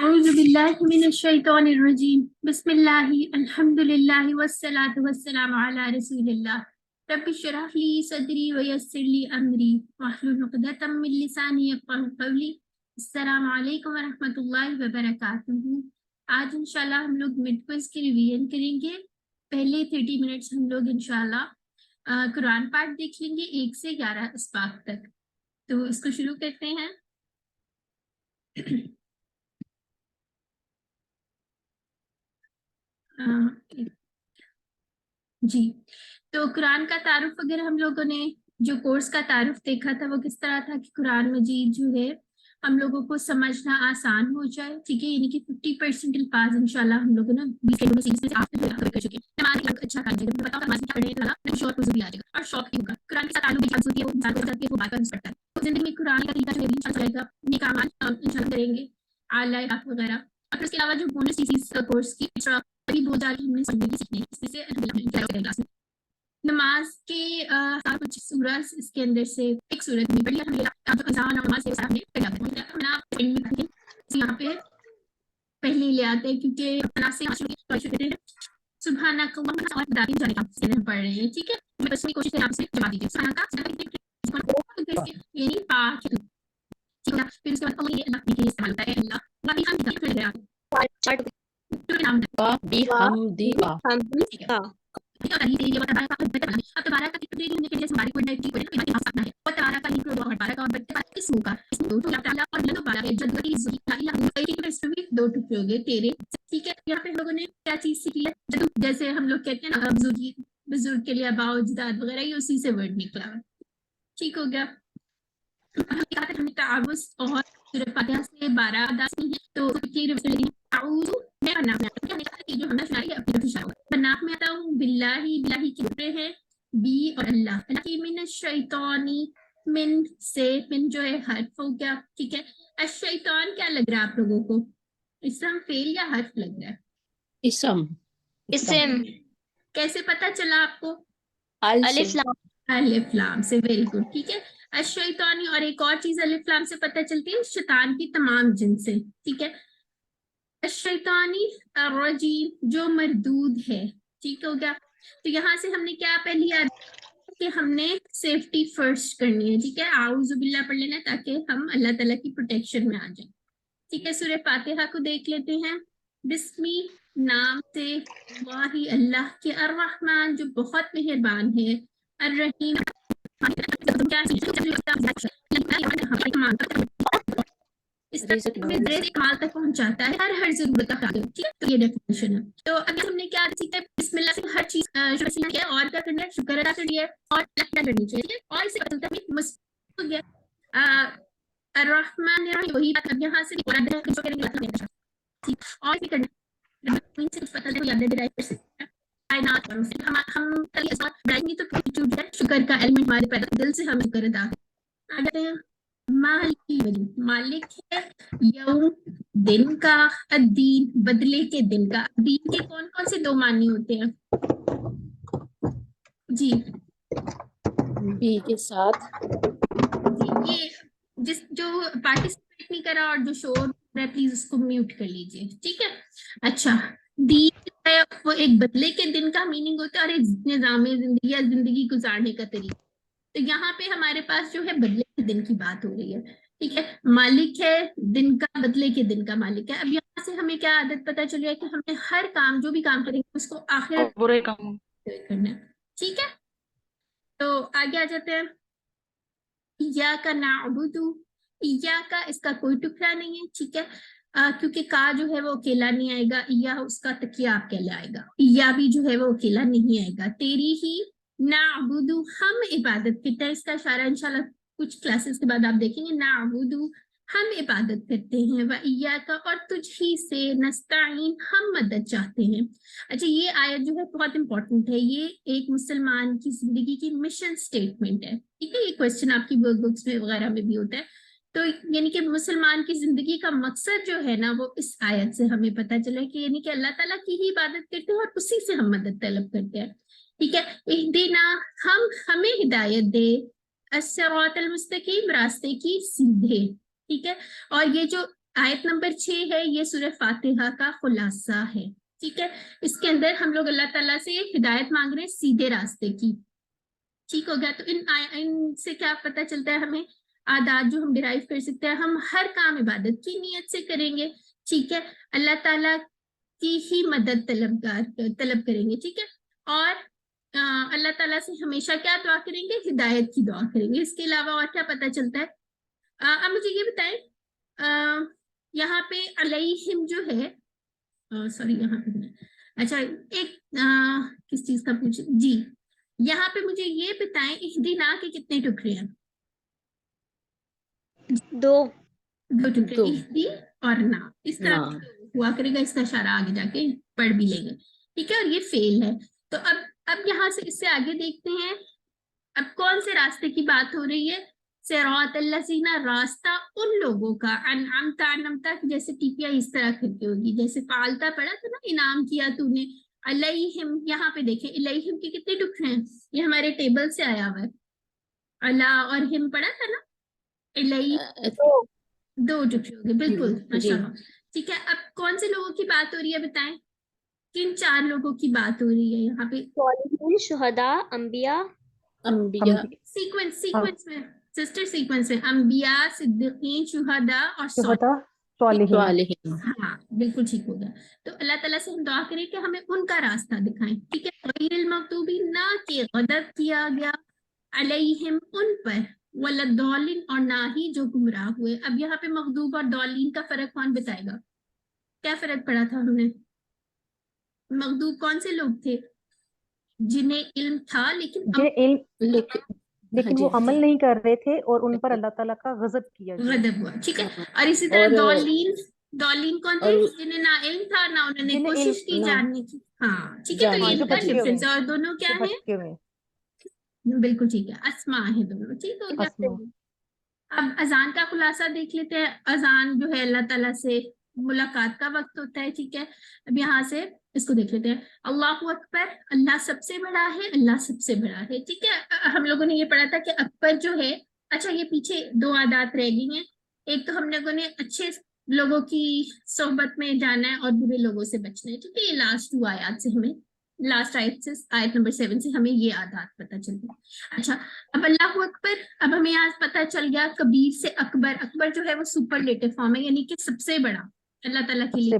أعوذ بالله من الشيطان الرجيم بسم الله الحمد لله والصلاة والسلام على رسول الله رب اشرح لي صدري ويسر لي أمري واحلل عقدة من لساني يفقهوا قولي السلام علیکم ورحمۃ اللہ وبرکاتہ۔ آج انشاءاللہ ہم لوگ مڈ کوئز کی ریویژن کریں گے۔ پہلے 30 منٹس ہم لوگ انشاءاللہ قرآن پاک دیکھ لیں گے 1 سے 11 اسباق تک۔ تو اس کو شروع کرتے ہیں۔ جی، تو قرآن کا تعارف اگر ہم لوگوں نے جو کورس کا تعارف دیکھا تھا وہ کس طرح تھا کہ قرآن مجید جو ہے ہم لوگوں کو سمجھنا آسان ہو جائے، ٹھیک ہے، یعنی کہ 50% الفاظ انشاءاللہ ہم لوگوں نے 20 کر چکے ہیں۔ اچھا کر دیں گے شوق بھی آ جائے گا اور شوق بھی ہوگا۔ قرآن کے ساتھ تعلق ہوتی ہے، وہ انسان کو جاتی ہے، وہ بات پڑتا ہے۔ تو زندگی میں قرآن کا طریقہ جو ہے انشاءاللہ جائے گا، نیک اعمال انشاءاللہ کریں گے، اعلیٰ وغیرہ۔ اور اس کے علاوہ جو بونس چیز کورس کی ابھی 2 ہم نے سمجھنے کی سیکھنی ہے، اس میں سے نماز کے کچھ سورت اس کے اندر سے ایک سورت میں پڑھی یہاں پہ پہلے لے آتے ہیں کیونکہ سبحانہ پڑھ رہے ہیں، ٹھیک ہے، میں بس کوشش کریں آپ سے جواب دیجیے۔ یعنی پاک پھر اس کے بعد اللہ کے استعمال ہوتا ہے، اللہ دو ٹکڑے ہو گئے تیرے، ٹھیک ہے۔ یہاں پہ لوگوں نے کیا چیز سیکھی ہے، جیسے ہم لوگ کہتے ہیں نا بزرگ کے لیے اباء و اجداد وغیرہ، یہ اسی سے ورڈ نکلا ہے، ٹھیک ہو گیا۔ ہم نے تعاوض اور سورۃ فاتحہ سے 12 ادا کی ہیں، تو پناہ میں آتا ہوں باللہ کی روپے ہے بی اور اللہ کی، من الشیطانی، من سے، من جو ہے حرف ہو گیا، ٹھیک ہے۔ الشیطان کیا لگ رہا ہے آپ لوگوں کو، اسم فعل یا حرف لگ رہا ہے؟ اسم۔ کیسے پتا چلا آپ کو؟ الف لام سے، ویری گڈ، ٹھیک ہے۔ الشیطانی، اور ایک اور چیز الف لام سے پتہ چلتی ہے، شیطان کی تمام جن سے، ٹھیک ہے۔ الشیطانی الرجیم، جو مردود ہے، ٹھیک ہو گیا۔ تو یہاں سے ہم نے کیا پہلی یاد کہ ہم نے سیفٹی فرسٹ کرنی ہے، ٹھیک ہے، اعوذ باللہ پڑھ لینا تاکہ ہم اللہ تعالیٰ کی پروٹیکشن میں آ جائیں، ٹھیک ہے۔ سورہ فاتحہ کو دیکھ لیتے ہیں۔ بسمی، نام سے، اللہ اللہ کے، الرحمن جو بہت مہربان ہے، الرحیم کمال تک پہنچاتا ہے، ہر ضرورت کا خیال، ٹھیک ہے۔ تو یہ ڈیفینیشن ہے۔ تو اگر ہم نے کیا سیکھا ہے، بسم اللہ سے ہر چیز ہے، اور کیا کرنا ہے، شکر ادا کرنی ہے، اور کیا کرنی چاہیے، اور اس سے پتہ چلتا ہے ہو گیا الرحمن الرحیم، وہی بات اب یہاں سے اور بھی کرنا شکر کا ایلیمنٹ ہمارے پیدا دل سے ہم شکر ادا کرتے ہیں۔ مالک ہے یوم، دن کا، الدین بدلے کے دن کا۔ دین کے کون کون سے 2 معنی ہوتے ہیں؟ جی بی کے ساتھ جی، یہ جس جو پارٹیسپیٹ نہیں کرا اور جو شور ہے پلیز اس کو میوٹ کر لیجیے، ٹھیک ہے۔ اچھا، دین ہے وہ ایک بدلے کے دن کا میننگ ہوتا ہے، اور ایک نظام زندگی یا زندگی گزارنے کا طریقہ۔ تو یہاں پہ ہمارے پاس جو ہے بدلے کے دن کی بات ہو رہی ہے، ٹھیک ہے۔ مالک ہے دن کا، بدلے کے دن کا مالک ہے۔ اب یہاں سے ہمیں کیا عادت پتہ چل رہا ہے کہ ہمیں ہر کام، جو بھی کام کریں گے اس کو آخر کرنا ہے، ٹھیک ہے۔ تو آگے آ جاتے ہیں۔ ایاک نعبد، ایاک اس کا کوئی ٹکڑا نہیں ہے، ٹھیک ہے، کیونکہ کا جو ہے وہ اکیلا نہیں آئے گا، ایا اس کا تکیہ آپ کے لیے آئے گا، ایا بھی جو ہے وہ اکیلا نہیں آئے گا، تیری ہی نعبد، ہم عبادت کرتے ہیں۔ اس کا اشارہ انشاءاللہ کچھ کلاسز کے بعد آپ دیکھیں گے، نعبد ہم عبادت کرتے ہیں، و ایاک اور تجھ ہی سے، نستعین ہم مدد چاہتے ہیں۔ اچھا، یہ آیت جو ہے بہت امپورٹنٹ ہے، یہ ایک مسلمان کی زندگی کی مشن سٹیٹمنٹ ہے، ٹھیک ہے۔ یہ کوشچن آپ کی ورک بکس میں وغیرہ میں بھی ہوتا ہے۔ تو یعنی کہ مسلمان کی زندگی کا مقصد جو ہے نا وہ اس آیت سے ہمیں پتہ چلا کہ یعنی کہ اللہ تعالیٰ کی ہی عبادت کرتے ہیں اور اسی سے ہم مدد طلب کرتے ہیں، ٹھیک ہے۔ اہدنا، ہمیں ہدایت دے، الصراط المستقیم راستے کی سیدھے، ٹھیک ہے۔ اور یہ جو آیت نمبر 6 ہے، یہ سورہ فاتحہ کا خلاصہ ہے، ٹھیک ہے. اس کے اندر ہم لوگ اللہ تعالیٰ سے ہدایت مانگ رہے ہیں سیدھے راستے کی. ٹھیک ہو گیا. تو ان سے کیا پتہ چلتا ہے ہمیں عادات جو ہم ڈرائیو کر سکتے ہیں. ہم ہر کام عبادت کی نیت سے کریں گے، ٹھیک ہے، اللہ تعالیٰ کی ہی مدد طلب کریں گے، ٹھیک ہے. اور اللہ تعالیٰ سے ہمیشہ کیا دعا کریں گے؟ ہدایت کی دعا کریں گے. اس کے علاوہ اور کیا پتہ چلتا ہے؟ اب مجھے یہ بتائیں، یہاں پہ علیہم جو ہے، سوری یہاں پہ اچھا ایک کس چیز کا پوچھ جی، یہاں پہ مجھے یہ بتائیں اہدنا کے کتنے ٹکڑے ہیں؟ 2. 2 ٹکڑے، 2. اہدی اور نا. اس طرح ہوا کرے گا، اس کا اشارہ آگے جا کے پڑھ بھی لیں گے، ٹھیک ہے. اور یہ فیل ہے. تو اب یہاں سے اس سے آگے دیکھتے ہیں اب کون سے راستے کی بات ہو رہی ہے؟ صراط الذین، راستہ ان لوگوں کا، انعمتا جیسے ٹی پی آئی اس طرح کرتی ہوگی، جیسے فعلتا پڑھا تھا نا، انعام کیا تو نے. علیہم، یہاں پہ دیکھیں علیہم کے کتنے ٹکڑے ہیں؟ یہ ہمارے ٹیبل سے آیا ہوا ہے. اللہ اور ہم پڑھا تھا نا، علیہ 2 ٹکڑے ہو گئے، بالکل ماشاء اللہ. ٹھیک ہے. اب کون سے لوگوں کی بات ہو رہی ہے بتائیں؟ کن 4 لوگوں کی بات ہو رہی ہے یہاں پہ؟ صالحین، شہداء، انبیاء. سیکوینس میں سسٹر، سیکوینس میں انبیاء، صدیقین، شہداء اور شہداء، صالحین. ہاں بالکل ٹھیک ہو گیا. تو اللہ تعالیٰ سے ہم دعا کریں کہ ہمیں ان کا راستہ دکھائیں، ٹھیک ہے. غیر المغضوب، نہ کہ غضب کیا گیا، علیہم ان پر، والضالین اور نہ ہی جو گمراہ ہوئے. اب یہاں پہ مغضوب اور ضالین کا فرق کون بتائے گا؟ کیا فرق پڑا تھا ہم نے؟ مغضوب کون سے لوگ تھے؟ جنہیں علم تھا لیکن وہ عمل نہیں کر رہے تھے اور ان پر اللہ تعالیٰ کا غضب کیا گیا. غضب ہوا، ٹھیک ہے. اور اسی طرح ضالین کون تھے؟ جنہیں نہ علم تھا نہ انہوں نے کوشش کی جاننے کی. ہاں ٹھیک ہے. تو یہ ان کا ڈفرینس ہے. اور دونوں کیا ہیں؟ بالکل ٹھیک ہے، اسماء ہے دونوں، ٹھیک ہو گیا. اب اذان کا خلاصہ دیکھ لیتے ہیں. اذان جو ہے اللہ تعالیٰ سے ملاقات کا وقت ہوتا ہے، ٹھیک ہے. اب یہاں سے اس کو دیکھ لیتے ہیں. اللہ اکبر، اللہ سب سے بڑا ہے، اللہ سب سے بڑا ہے، ٹھیک ہے. ہم لوگوں نے یہ پڑھا تھا کہ اکبر جو ہے، اچھا یہ پیچھے 2 عادات رہ گئی ہیں. ایک تو ہم لوگوں نے اچھے لوگوں کی صحبت میں جانا ہے اور برے لوگوں سے بچنا ہے، ٹھیک ہے. یہ لاسٹ 2 آیات سے ہمیں، لاسٹ آیت نمبر 7 سے ہمیں یہ عادات پتہ چلتی ہے. اچھا اب اللہ اکبر، اب ہمیں آج پتہ چل گیا کبیر سے اکبر. اکبر جو ہے وہ سپرلیٹو فارم ہے، یعنی کہ سب سے بڑا اللہ تعالیٰ کے لیے.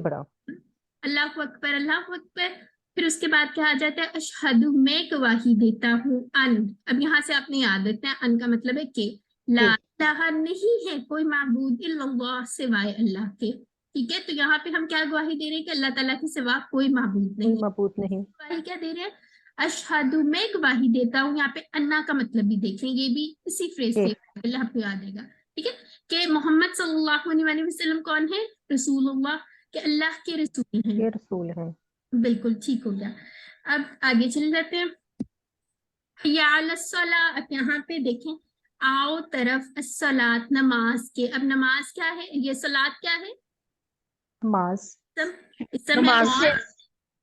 اللہ اکبر، اللہ اکبر. پھر اس کے بعد کیا آ جاتا ہے؟ اشہد، میں گواہی دیتا ہوں، ان. اب یہاں سے آپ نے یاد رکھنا ہے ان کا مطلب ہے کہ لا الہ، نہیں ہے کوئی معبود الا اللہ، سوائے اللہ کے، ٹھیک ہے. تو یہاں پہ ہم کیا گواہی دے رہے ہیں؟ کہ اللہ تعالیٰ کے سوا کوئی معبود نہیں. گواہی کیا دے رہے ہیں؟ اشہد، میں گواہی دیتا ہوں. یہاں پہ انا کا مطلب بھی دیکھیں، یہ بھی اسی فریز سے اللہ آپ کو یاد آئے گا، ٹھیک ہے. کہ محمد صلی اللہ علیہ وسلم کون ہے؟ رسول اللہ، کہ اللہ کے رسول ہیں. بالکل ٹھیک ہو گیا. اب آگے چل جاتے ہیں. حی علی الصلاۃ، اب یہاں پہ دیکھیں، آؤ طرف الصلاۃ، نماز کے. اب نماز کیا ہے؟ یہ صلاۃ کیا ہے؟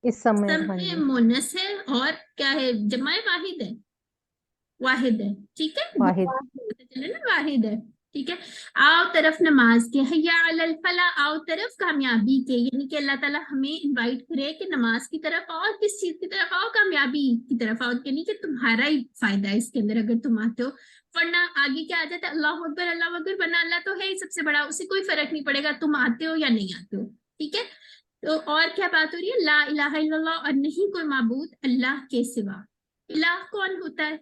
اسم ہے، مونس ہے، اور کیا ہے؟ جمع واحد ہے، واحد ہے، ٹھیک ہے. واحد ہے، ٹھیک ہے. آؤ طرف نماز کے. حی علی الفلاح، آؤ طرف کامیابی کے. یعنی کہ اللہ تعالیٰ ہمیں انوائٹ کرے کہ نماز کی طرف آؤ. کس چیز کی طرف آؤ؟ کامیابی کی طرف آؤ. یعنی کہ تمہارا ہی فائدہ ہے اس کے اندر اگر تم آتے ہو. ورنہ آگے کیا آ جاتا ہے؟ اللہ اکبر، اللہ اکبر، ورنہ اللہ تو ہے ہی سب سے بڑا، اسے کوئی فرق نہیں پڑے گا تم آتے ہو یا نہیں آتے ہو، ٹھیک ہے. تو اور کیا بات ہو رہی ہے؟ لا الہ الا اللہ، اور نہیں کوئی معبود اللہ کے سوا. الہ کون ہوتا ہے؟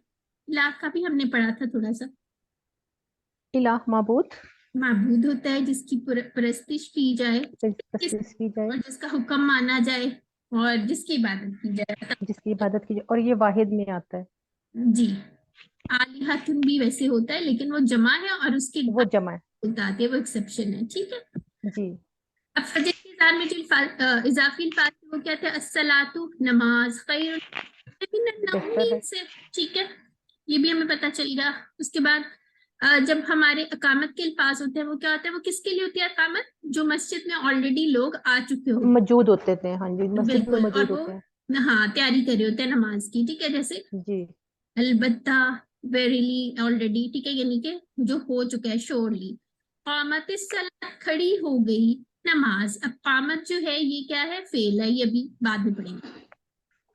الہ کا بھی ہم نے پڑھا تھا تھوڑا سا. الہ معبود ہوتا ہے جس کی پرستش کی جائے اور جس کا حکم مانا جائے اور جس کی عبادت کی جائے، اور یہ واحد میں آتا ہے. جی. آلہتن بھی ویسے ہوتا ہے لیکن وہ جمع ہے، اور اس کے وہ جمع ہے، وہ ایکسیپشن ہے، ٹھیک ہے. جی. اب فجر کی اذان میں جو اضافی الفاظ وہ کیا تھے؟ الصلاۃ، نماز، خیر من النوم سے، ٹھیک ہے. یہ بھی ہمیں پتہ چل گیا. اس کے بعد جب ہمارے اقامت کے الفاظ ہوتے ہیں وہ کیا ہوتا ہے؟ وہ کس کے لیے ہوتی ہے اقامت؟ جو مسجد میں آلریڈی لوگ آ چکے ہوتے ہیں، موجود ہوتے تھے. ہاں جی، مسجد میں موجود ہوتے ہیں. ہاں تیاری کر رہے ہوتے ہیں نماز کی، ٹھیک ہے. جیسے جی، البتہ، ویریلی، آلریڈی، ٹھیک ہے. یعنی کہ جو ہو چکا ہے، شورلی. कामत सलात, खड़ी हो गई नमाज। अब कामत जो है ये क्या है, फेल है, ये अभी बाद में पढ़ेंगे,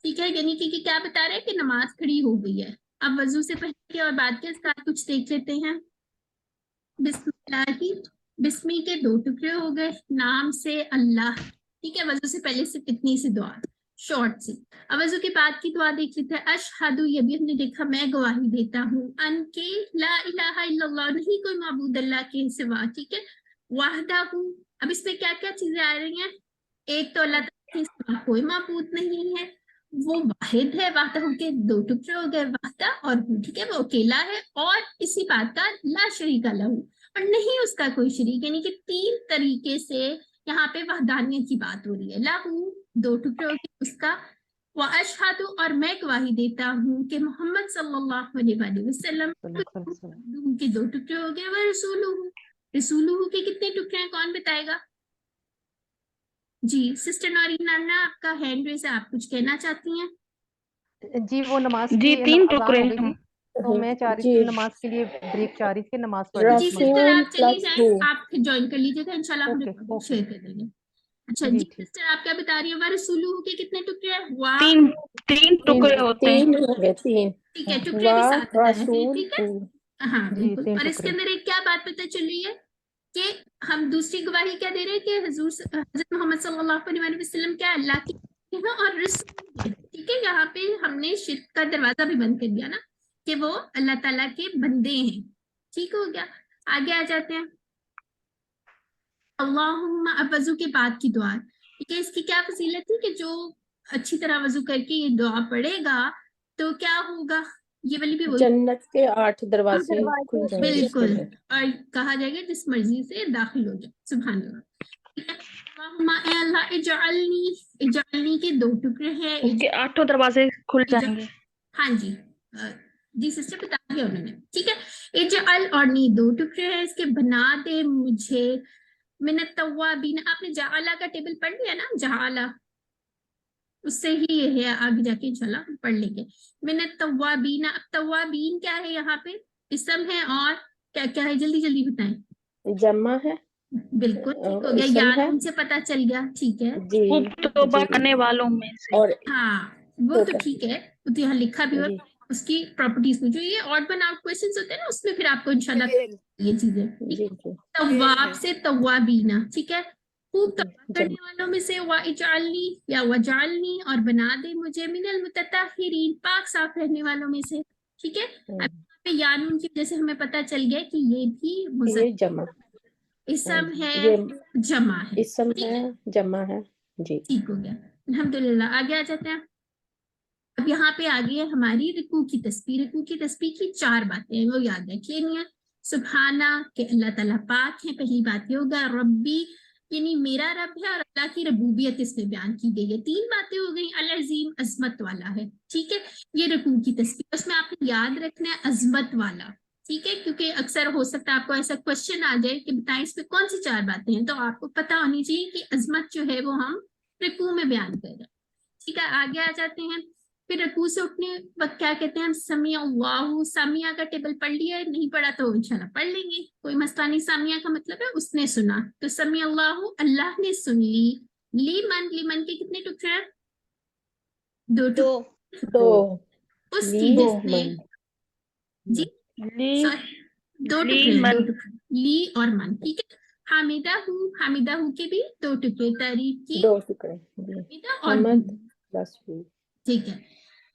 ठीक है। यानी कि क्या बता रहे हैं कि नमाज खड़ी हो गई है। अब वजू से पहले के और बाद के साथ कुछ देख लेते हैं। बिस्मिल्लाह की, बिस्मी के 2 टुकड़े हो गए, नाम से अल्लाह, ठीक है। वजू से पहले से कितनी सी दुआ, शॉर्ट सी। अब वजू के बाद की दुआ देख लेते हैं। अशहदु, ये भी हमने देखा, मैं गवाही देता हूँ, अन के ला इलाहा इल्लल्लाह, नहीं कोई माबूद अल्लाह के सिवा, ठीक है। वाहदाहू, अब इसमें क्या क्या चीजें आ रही हैं, एक तो अल्लाह ताला के सिवा कोई माबूद नहीं है, वो वाहिद है, वाहदाहू के 2 टुकड़े हो गए, वाहदा और हू, ठीक है, वो अकेला है, और इसी बात का ला शरीका लहू, और नहीं उसका कोई शरीक, यानी कि 3 तरीके से यहाँ पे वहदानियत की बात हो रही है। लाहू 2 टुकड़े हो गए उसका, व अशहदु, और मैं गवाही देता हूँ कि मोहम्मद सल्लल्लाहु अलैहि वसल्लम के 2 टुकड़े हो गए, व रसूलुहु, रसूलुहु के कितने टुकड़े हैं, कौन बताएगा? जी सिस्टर नौरीना, आपका हैंड रेज है, आप कुछ कहना चाहती हैं? जी वो नमाज जी की 3 अजान टुकड़े हो गई थी, तो मैं चाह रही जी थी नमाज के लिए ब्रेक चाह रही थी कि नमाज पढ़ रही जी थी। सिस्टर रसूल आप चली प्लस जाएं, हू। आप ज्वाइन कर लीजिएगा, इंशाल्लाह हम ओके, रिकॉर्डिंग ओके। शेयर कर देंगे। अच्छा जी जी ठीक। सिस्टर आप क्या बता रही है, रसूलुहु के कितने टुकड़े हैं? वाह, 3 टुकड़े होते हैं। 3 हो गए, 3। ठीक है, टुकड़े भी वा साथ बताए थे, रसूल ठीक है। हू। हाँ जी बिल्कुल। 3 और इसके टुकड़े। अंदर एक क्या बात पता चल रही है कि हम दूसरी गवाही क्या दे रहे हैं कि हजरत मोहम्मद सल्लल्लाहु अलैहि वसल्लम क्या अल्लाह की हैं और रसूल हैं, ठीक है। यहाँ पे हमने शिर्क का दरवाजा भी बंद कर दिया ना, कि वो अल्लाह ताला के बंदे हैं, ठीक हो गया। आगे आ जाते हैं। अल्लाहुम्मा, अब वजू के बाद की दुआ, ठीक है। इसकी क्या फजीलत है कि जो अच्छी तरह वजू करके ये दुआ पढ़ेगा तो क्या होगा, ये वाली भी वही, जन्नत के 8 दरवाजे खुल जाएंगे इसके बिल्कुल, लिए। और कहा जाएगा जिस मर्जी से दाखिल हो जाए, सुभान अल्लाह, ठीक है। अल्लाहुम्मा, ए अल्लाह, इजअलनी, इजअलनी के 2 टुकड़े हैं, उसके 8 दरवाजे खुल जाएंगे। हाँ जी, जी सिस्टर बता दिया उन्होंने, ठीक है। इजअल और नी 2 टुकड़े हैं इसके, बना दे मुझे मिनत तव्वाबीन, आपने जाअला का टेबल पढ़ लिया ना, जाअला उससे ही ये है, आगे जाके इंशाल्लाह पढ़ लेंगे। मिनत तव्वाबीन, अब तव्वाबीन क्या है, यहाँ पे इसम है, और क्या क्या है, जल्दी जल्दी बताएं। जमा है, बिल्कुल ठीक हो गया, इसम है। यान से पता चल गया, ठीक है। जी खूब तौबा जी। करने वालों में से। और हाँ वो तो ठीक है, वो तो यहाँ लिखा भी, और जी उसकी प्रॉपर्टीज में जो ये ऑड वन आउट क्वेश्चंस होते हैं ना, उसमें फिर आपको इंशाल्लाह ये चीजें, ठीक जी है। जी। तव्वाब से तव्वाबीना, ठीक है, खूब तौबा करने जमा। वालों में से, वाइजालनी या वजालनी, और बना दे मुझे मिनल मुतताहिरीन, पाक साफ रहने वालों में से, ठीक है। अब यहाँ पे यानून की वजह से हमें पता चल गया कि ये भी ये मुज़क्कर जमा, इसम है, ये जमा है, इसम ठीक है, है, जमा है। जी ठीक हो गया, अल्हम्दुलिल्लाह। आगे आ जाते हैं। अब यहाँ पे आ गई है हमारी रुकू की तस्बीह। रुकू की तस्बीह की 4 बातें हैं, वो याद रखिए। सुबहाना, के अल्लाह ताला पाक है, पहली बात ये होगा। रब्बी, यानी मेरा रब है, और अल्लाह की रबूबियत इसमें बयान की गई है। 3 बातें हो गई। अल अजीम, अजमत वाला है, ठीक है। ये रुकू की तस्बीह, उसमें आपने याद रखना है अजमत वाला, ठीक है, क्योंकि अक्सर हो सकता है आपको ऐसा क्वेश्चन आ जाए कि बताएं इसमें कौन सी 4 बातें हैं, तो आपको पता होनी चाहिए कि अजमत जो है वो हम रुकू में बयान कर रहे हैं, ठीक है। आगे आ जाते हैं। फिर रकू से उठने वक्त क्या कहते हैं हम, समी अल्लाहु, सामिया का टेबल पढ़ लिया है, नहीं पढ़ा तो इंशाल्लाह पढ़ लेंगे, कोई मसला नहीं। सामिया का मतलब है उसने सुना, तो समी अल्लाहु, अल्लाह ने सुन ली। लीमन, लीमन के कितने टुकड़े हैं? 2 टुकड़े। तो उसकी ली जिसने, मन। जी ली सॉरी 2 ली टुकड़े हैं, मन। 2 टुकड़े, ली और मन, ठीक है। हामिदा हूँ, हामिदा हूँ के भी 2 टुकड़े, तारीफ की 2 टुकड़े। जी हामिदा और हमद हूँ, प्लस हू। ठीक है।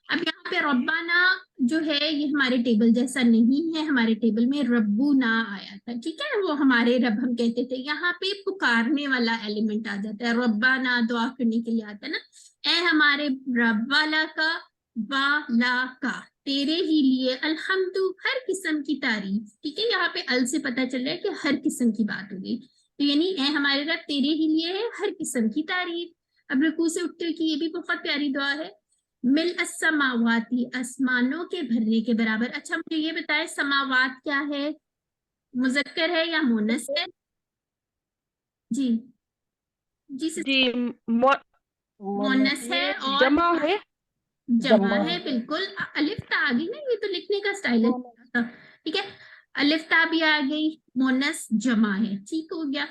अब यहाँ पे रब्बाना जो है ये हमारे टेबल जैसा नहीं है, हमारे टेबल में रब्बू ना आया था, ठीक है, वो हमारे रब हम कहते थे। यहाँ पे पुकारने वाला एलिमेंट आ जाता है, रब्बाना दुआ करने के लिए आता है ना, ए हमारे रब वाला का, वाला का, तेरे ही लिए, अल्हम्दु, हर किस्म की तारीफ, ठीक है। यहाँ पे अल से पता चल रहा है कि हर किस्म की बात हो गई, तो यानी ए हमारे रब तेरे ही लिए है हर किस्म की तारीफ। अब रुकू से उठते की ये भी बहुत प्यारी दुआ है। मिल समावाती, आसमानों के भरने के बराबर। अच्छा मुझे ये बताए, समावात क्या है, मुजक्कर है या मोनस है? जी जी जी मोनस है, और जमा है। जमा है, बिल्कुल। अलिफ ता आ गई ना, ये तो लिखने का स्टाइल है, ठीक है। अलिफ ता भी आ गई, मोनस जमा है, ठीक हो गया।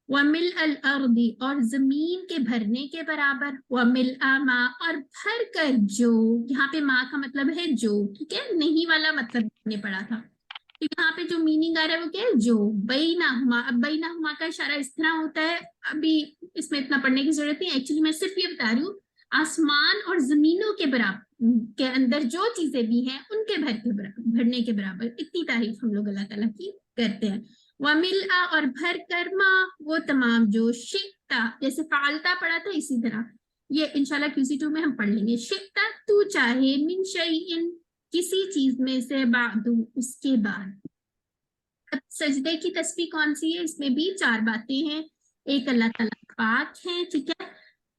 वमिल अल अर्दी, और जमीन के भरने के बराबर, वमिल मा, और भर कर जो, यहाँ पे माँ का मतलब है जो, ठीक है, नहीं वाला मतलब हमने पढ़ा था, तो यहाँ पे जो मीनिंग आ रहा है वो क्या है, जो। बैनाहुमा, अब बैनाहुमा का इशारा इस तरह होता है, अभी इसमें इतना पढ़ने की जरूरत नहीं, एक्चुअली मैं सिर्फ ये बता रही हूँ, आसमान और जमीनों के बराबर के अंदर जो चीजें भी हैं उनके भरने के बराबर, इतनी तारीफ हम लोग अल्लाह ताला की करते हैं। वमिला, और भर कर मा, वो तमाम जो, शिकता जैसे फालता पढ़ा था इसी तरह, ये इंशाल्लाह QC2 में हम पढ़ लेंगे। शिकता तू चाहे, मिन शैइन, किसी चीज में से, बादू उसके बाद। अब सजदे की तस्बीह कौन सी है, इसमें भी 4 बातें हैं। एक अल्लाह ताला पाक है, ठीक है,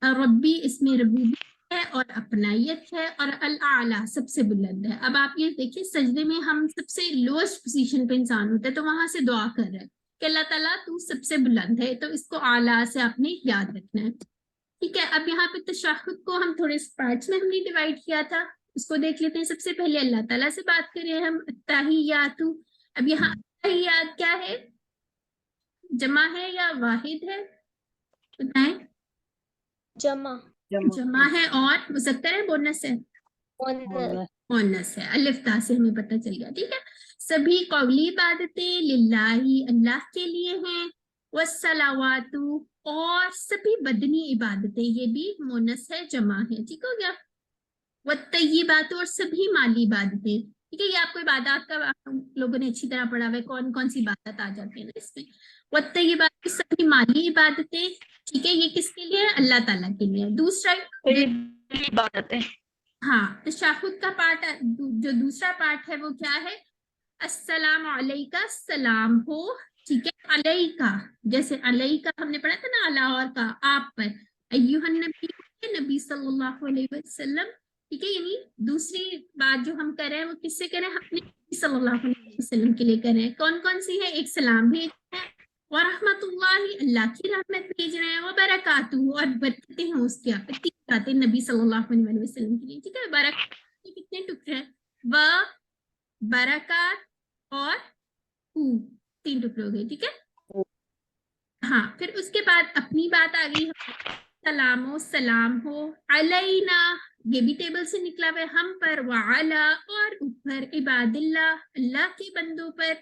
रब्बी इसमें रबूबियत है और अपनाइयत है, और अल आला सबसे बुलंद है। अब आप ये देखिए, सजदे में हम सबसे लोएस्ट पोजीशन पे इंसान होता है, तो वहां से दुआ कर रहे हैं कि अल्लाह ताला तू सबसे बुलंद है, तो इसको आला से आपने याद रखना है, ठीक है। अब यहाँ पे तशहुद को हम थोड़े पार्ट्स में हमने डिवाइड किया था, उसको देख लेते हैं। सबसे पहले अल्लाह ताला से बात करें हम, अत्ताहियातु। अब यहाँ अत्ताहियात क्या है, जमा है या वाहिद है, बताएं। जमा, जमा है और मुज़क्कर है, बोनस है, मुअन्नस, मोनस है, अलिफ ता से हमें पता चल गया, ठीक है। सभी कौली इबादतें लिल्लाही, अल्लाह के लिए हैं, वस्सलावातु, और सभी बदनी इबादतें, ये भी मोनस है, जमा है, ठीक हो गया। वत्तय्यिबातु, और सभी माली इबादतें, ठीक है, ये आपको इबादत का आप लोगों ने अच्छी तरह पढ़ा हुआ है, कौन कौन सी इबादत आ जाती है ना इसमें। वत्तय्यिबातु, सभी माली इबादतें, ठीक है, ये किसके लिए है, अल्लाह ताला के लिए। दूसरा, तो ये दिली इबादत है। हाँ, तशहुद का पार्ट, जो दूसरा पार्ट है वो क्या है, अस्सलाम अलैका, सलाम हो, ठीक है, अलैका, जैसे अलैका हमने पढ़ा था ना, अला और का, आप पर, अय्युहन नबी, नबी सल्लल्लाहु अलैहि वसल्लम, ठीक है, यानी दूसरी बात जो हम कर रहे हैं वो किससे कर रहे हैं, अपने नबी सल्लल्लाहु अलैहि वसल्लम के लिए कर रहे हैं। कौन कौन सी है, एक सलाम भेज रहे हैं, व रहमतुल्लाहि, अल्लाह की रहमत भेज रहे हैं, व बरकातुहू, और बरकतें हैं उसकी, आप तीन बातें नबी सल्लल्लाहु अलैहि वसल्लम के लिए, ठीक है। बरकत के कितने टुकड़े हैं, व बरकात और हु, 3 टुकड़े हो गए, ठीक है। हाँ, फिर उसके बाद अपनी बात आ गई, सलामो, सलाम हो, अलैना, ये भी टेबल से निकला हुआ है, हम पर, वाला, और ऊपर, इबादिल्लाह, अल्लाह के बंदों पर,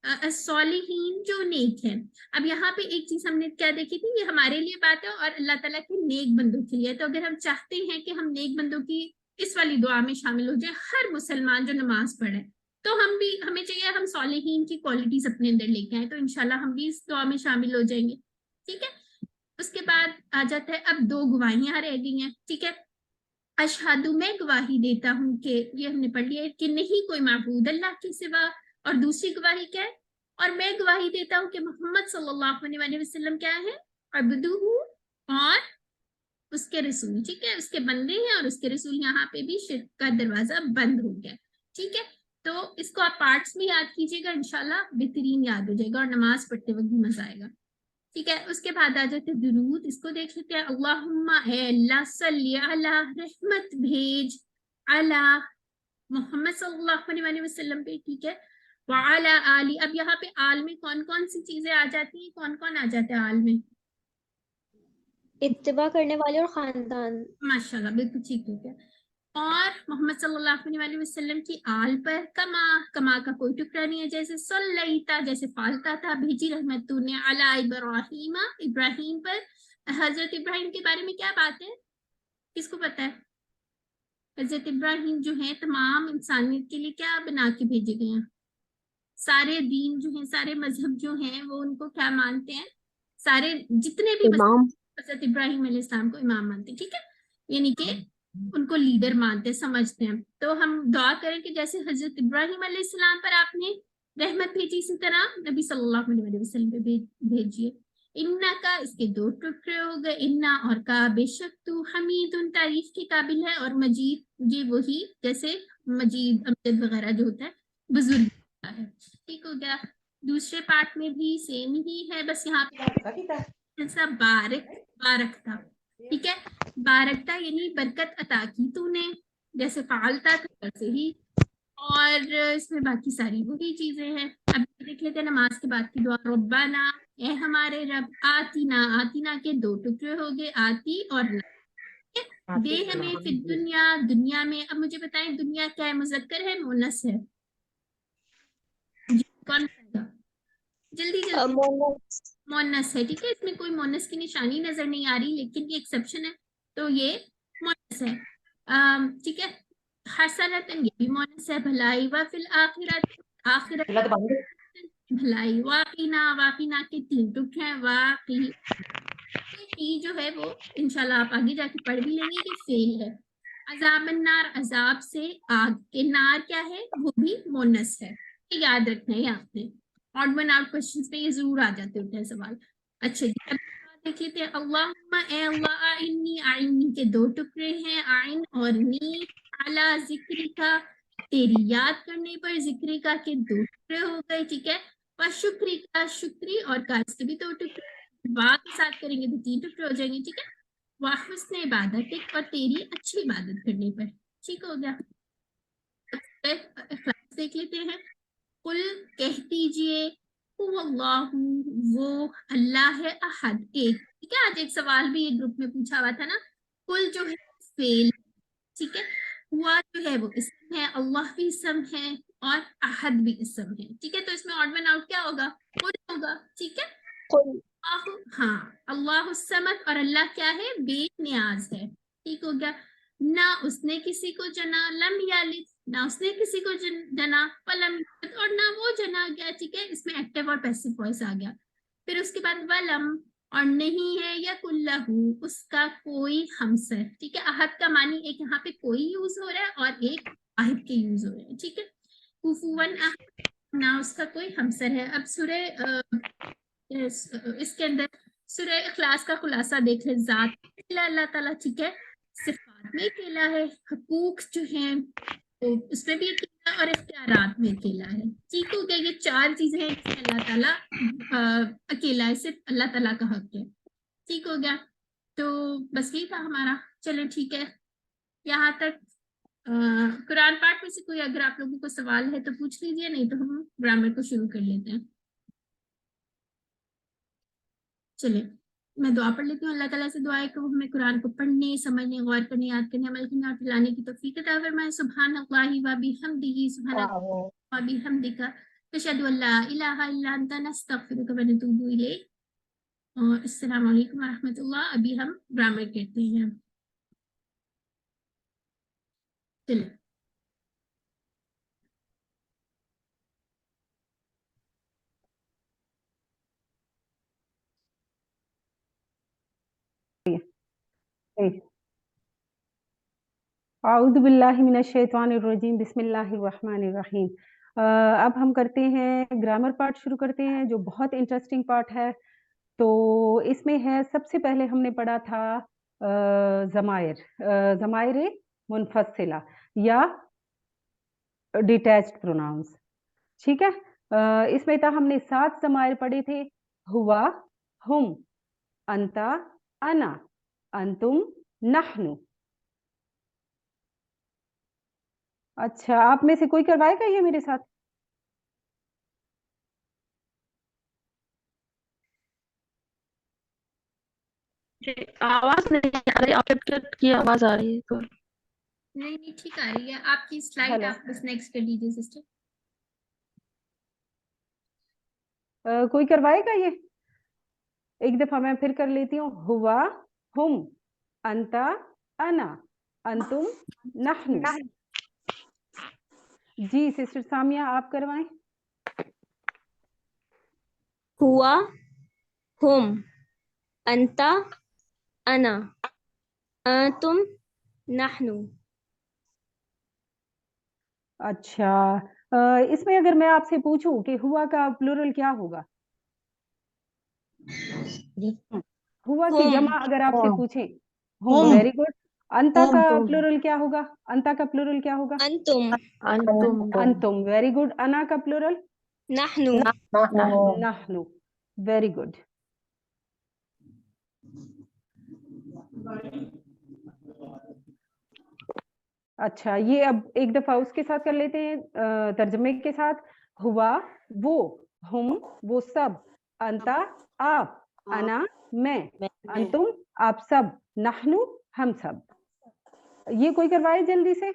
अस्सॉलिहीन, जो नेक है। अब यहाँ पे एक चीज हमने क्या देखी थी, ये हमारे लिए बात है और अल्लाह ताला के नेक बंदों के लिए, तो अगर हम चाहते हैं कि हम नेक बंदों की इस वाली दुआ में शामिल हो जाए, हर मुसलमान जो नमाज पढ़े, तो हमें चाहिए हम सॉलिहीन की क्वालिटीज अपने अंदर लेके आए, तो इंशाल्लाह हम भी इस दुआ में शामिल हो जाएंगे, ठीक है। उसके बाद आ जाता है, अब 2 गवाहियां रह गई हैं, ठीक है। अशहदु, मैं गवाही देता हूँ कि, ये हमने पढ़ लिया है कि नहीं कोई माबूद अल्लाह के सिवा, और दूसरी गवाही क्या है, और मैं गवाही देता हूँ कि मोहम्मद सल्लल्लाहु अलैहि वसल्लम क्या है, अब्दुहु, और उसके रसूल, ठीक है, उसके बंदे हैं और उसके रसूल। यहाँ पे भी शिर्क का दरवाजा बंद हो गया, ठीक है। तो इसको आप पार्ट्स में याद कीजिएगा, इंशाल्लाह बेहतरीन याद हो जाएगा और नमाज पढ़ते वक्त भी मजा आएगा, ठीक है। उसके बाद आ जाते दुरूद, इसको देख लेते हैं। अल्लाहुम्मा, है अल्लाह, सल्ली अला, रहमत भेज, अला मोहम्मद सल्लल्लाहु अलैहि वसल्लम पे, ठीक है, वाला आली। अब यहाँ पे आल में कौन कौन सी चीजें आ जाती हैं, कौन कौन आ जाता है आल में, इत्तिबा करने वाले और खानदान। माशाल्लाह, बिल्कुल ठीक हो गया। और मोहम्मद सल्लल्लाहु अलैहि वसल्लम की आल पर, कमा, कमा का कोई टुकड़ा नहीं है, जैसे सल्लैता, जैसे फालता था, भेजी रहमत तूने, अला इब्राहीमा, इब्राहिम पर। हजरत इब्राहिम के बारे में क्या बात है, किसको पता है, हजरत इब्राहिम जो है तमाम इंसानियत के लिए क्या बना के भेजे गए हैं, सारे दीन जो है, सारे मजहब जो हैं वो उनको क्या मानते हैं, सारे जितने भी इमाम, हजरत इब्राहिम अलैहिस्सलाम को इमाम मानते हैं, ठीक है, यानी कि उनको लीडर मानते हैं, समझते हैं। तो हम दुआ करें कि जैसे हजरत इब्राहिम अलैहिस्सलाम पर आपने रहमत भेजी, इसी तरह नबी सल्लल्लाहु अलैहि वसल्लम पे भेजिए। इन्ना का, इसके 2 टुकड़े हो गए, इन्ना और का, बेशक तू हमीदुन, तारीफ के काबिल है, और मजीद, ये वही जैसे मजीद अमजद वगैरह जो होता है, बुजुर्ग है, ठीक हो गया। दूसरे पार्ट में भी सेम ही है, बस यहाँ पे ऐसा बारक, बारक था, ठीक है, बारकता यानी बरकत अता की तूने, जैसे फालता था वैसे ही, اور اس میں باقی ساری وہی چیزیں ہیں. اب دیکھ لیتے ہیں نماز کے بعد کی دعا. ربنا اے ہمارے رب، آتینا، آتینا کے دو ٹکڑے ہو گئے، آتی اور نا. دے ہمیں فی دنیا، دنیا میں. اب مجھے بتائیں دنیا کیا ہے، مذکر ہے مؤنث ہے؟ جی، کون بتائے گا؟ جلدی جلدی. مونس ہے. ٹھیک ہے، اس میں کوئی مونس کی نشانی نظر نہیں آ رہی، لیکن یہ ایکسیپشن ہے تو یہ مونس ہے. ٹھیک ہے. حسنتن یہ بھی مونس ہے. بھلائی. وفی الآخرت، آخرت بھلائی. واقعنا، واقعنا کے تین ٹکڑے ہیں. واقعی جو ہے وہ انشاءاللہ آپ آگے جا کے پڑھ بھی لیں گے کہ فیل ہے. عذاب النار، عذاب سے آگ کے. نار کیا ہے، وہ بھی مونس ہے. یہ یاد رکھنا ہے آپ نے. آڈ ون آؤٹ کوشچنز پہ یہ ضرور آ جاتے ہوتے ہیں سوال. اچھا جی، اب دیکھ لیتے ہیں. اللہم اے اللہ، آئنی، آئنی کے دو ٹکڑے ہیں، آئن اور نی. علی ذکری کا، تیری یاد کرنے پر. ذکری کا کے دو ٹکڑے ہو گئے. ٹھیک ہے. و شکری کا، شکری اور کا اس کے بھی دو ٹکڑے. با کے ساتھ کریں گے تو تین ٹکڑے ہو جائیں گے. ٹھیک ہے. حسن عبادت، اور تیری اچھی عبادت کرنے پر. ٹھیک ہو گیا. اخلاص دیکھ لیتے ہیں. قل کہہ دیجئے، هو اللہ، وہ اللہ ہے، احد ایک. ٹھیک ہے. آج ایک سوال بھی ایک گروپ میں پوچھا ہوا تھا نا. قل جو ہے فیل. ٹھیک ہے. ہوا جو ہے وہ اسم ہے، اللہ بھی اسم ہے، اور احد بھی اسم ہے. ٹھیک ہے. تو اس میں آڈ ون آؤٹ کیا ہوگا، قل ہوگا. ٹھیک ہے. ہاں، اللہ الصمد، اور اللہ کیا ہے، بے نیاز ہے. ٹھیک ہو گیا. نہ اس نے کسی کو جنا، لم یلد، نہ اس نے کسی کو جنا، ولم یولد، اور نہ وہ جنا گیا. ٹھیک ہے. اس میں ایکٹیو اور پیسو وائس آ گیا. پھر اس کے بعد ولم، اور نہیں ہے یکن لہو، اس کا کوئی ہمسر. ٹھیک ہے. احد کا معنی ایک یہاں پہ کوئی یوز ہو رہا ہے اور ایک واحد کے یوز ہو رہے ہیں. ٹھیک ہے. کفواً احد، نہ اس کا کوئی ہمسر ہے. اب سورہ اس کے اندر سورہ اخلاص کا خلاصہ دیکھ لیں. ذات اللہ تعالیٰ. ٹھیک ہے. صفات میں اکیلا ہے. حقوق جو ہیں تو اس میں بھی اکیلا، اور اختیارات میں اکیلا ہے. ٹھیک ہو گیا. یہ چار چیزیں ہیں جس میں اللہ تعالیٰ اکیلا ہے، صرف اللہ تعالیٰ کا حق ہے. ٹھیک ہو گیا. تو بس یہ تھا ہمارا. چلیں ٹھیک ہے. یہاں تک قرآن پاک میں سے کوئی اگر آپ لوگوں کو سوال ہے تو پوچھ لیجیے، نہیں تو ہم گرامر کو شروع کر لیتے ہیں. چلے میں دعا پڑھ لیتی ہوں. اللہ تعالیٰ سے دعا ہے کہ وہ ہمیں قرآن کو پڑھنے، سمجھنے، غور کرنے، یاد کرنے، عمل کرنے اور پھیلانے کی توفیق عطا فرمائے. سبحان اللہ و بحمدہ، سبحان اللہ و بحمدک، اشہد ان لا الہ الا انت، نستغفرک و نتوب الیک. اور السلام علیکم و رحمۃ اللہ. ابھی ہم گرامر کہتے ہیں. چلیں. اعوذ باللہ من الشیطان الرجیم، بسم اللہ الرحمن الرحیم. اب ہم کرتے ہیں گرامر پارٹ شروع کرتے ہیں، جو بہت انٹرسٹنگ پارٹ ہے. تو اس میں ہے، سب سے پہلے ہم نے پڑھا تھا ضمائر، ضمائر منفصلہ یا ڈیٹیچڈ پروناؤنس. ٹھیک ہے. اس میں ہم نے 7 ضمائر پڑھے تھے. ہوا، ہم، انتا، انا، انتم، نحن. اچھا، آپ میں سے کوئی کروائے گا یہ میرے ساتھ؟ جی، آواز نہیں آ رہی، آپ کی آواز آ رہی ہے تو. نہیں ٹھیک آ رہی ہے. آپ کی سلائڈ ہیلو. آپ بس نیکسٹ کر لیجیے سسٹر. کوئی کروائے گا یہ؟ ایک دفعہ میں پھر کر لیتی ہوں. ہوا، ہم، انتا، انا، انتم، نحن. جی سسٹر سامیہ آپ کروائیں. ہوا، ہم، انتا، انا، انتم، نحن. اچھا، اس میں اگر میں آپ سے پوچھوں کہ ہوا کا پلورل کیا ہوگا؟ ہوا کی جمع اگر آپ سے پوچھیں. ہم. Very good. انتا کا پلورل کیا ہوگا؟ انتا کا پلورل کیا ہوگا؟ انتم. انتم. Very good. انا کا پلورل؟ نحن. نحن. Very good. अच्छा, ये अब एक दफा उसके साथ कर लेते हैं तर्जमे के साथ। हुआ वो, हम वो सब, अंता आप, अना मैं, अंतुम आप सब, नहनु हम सब। ये कोई करवाए जल्दी से।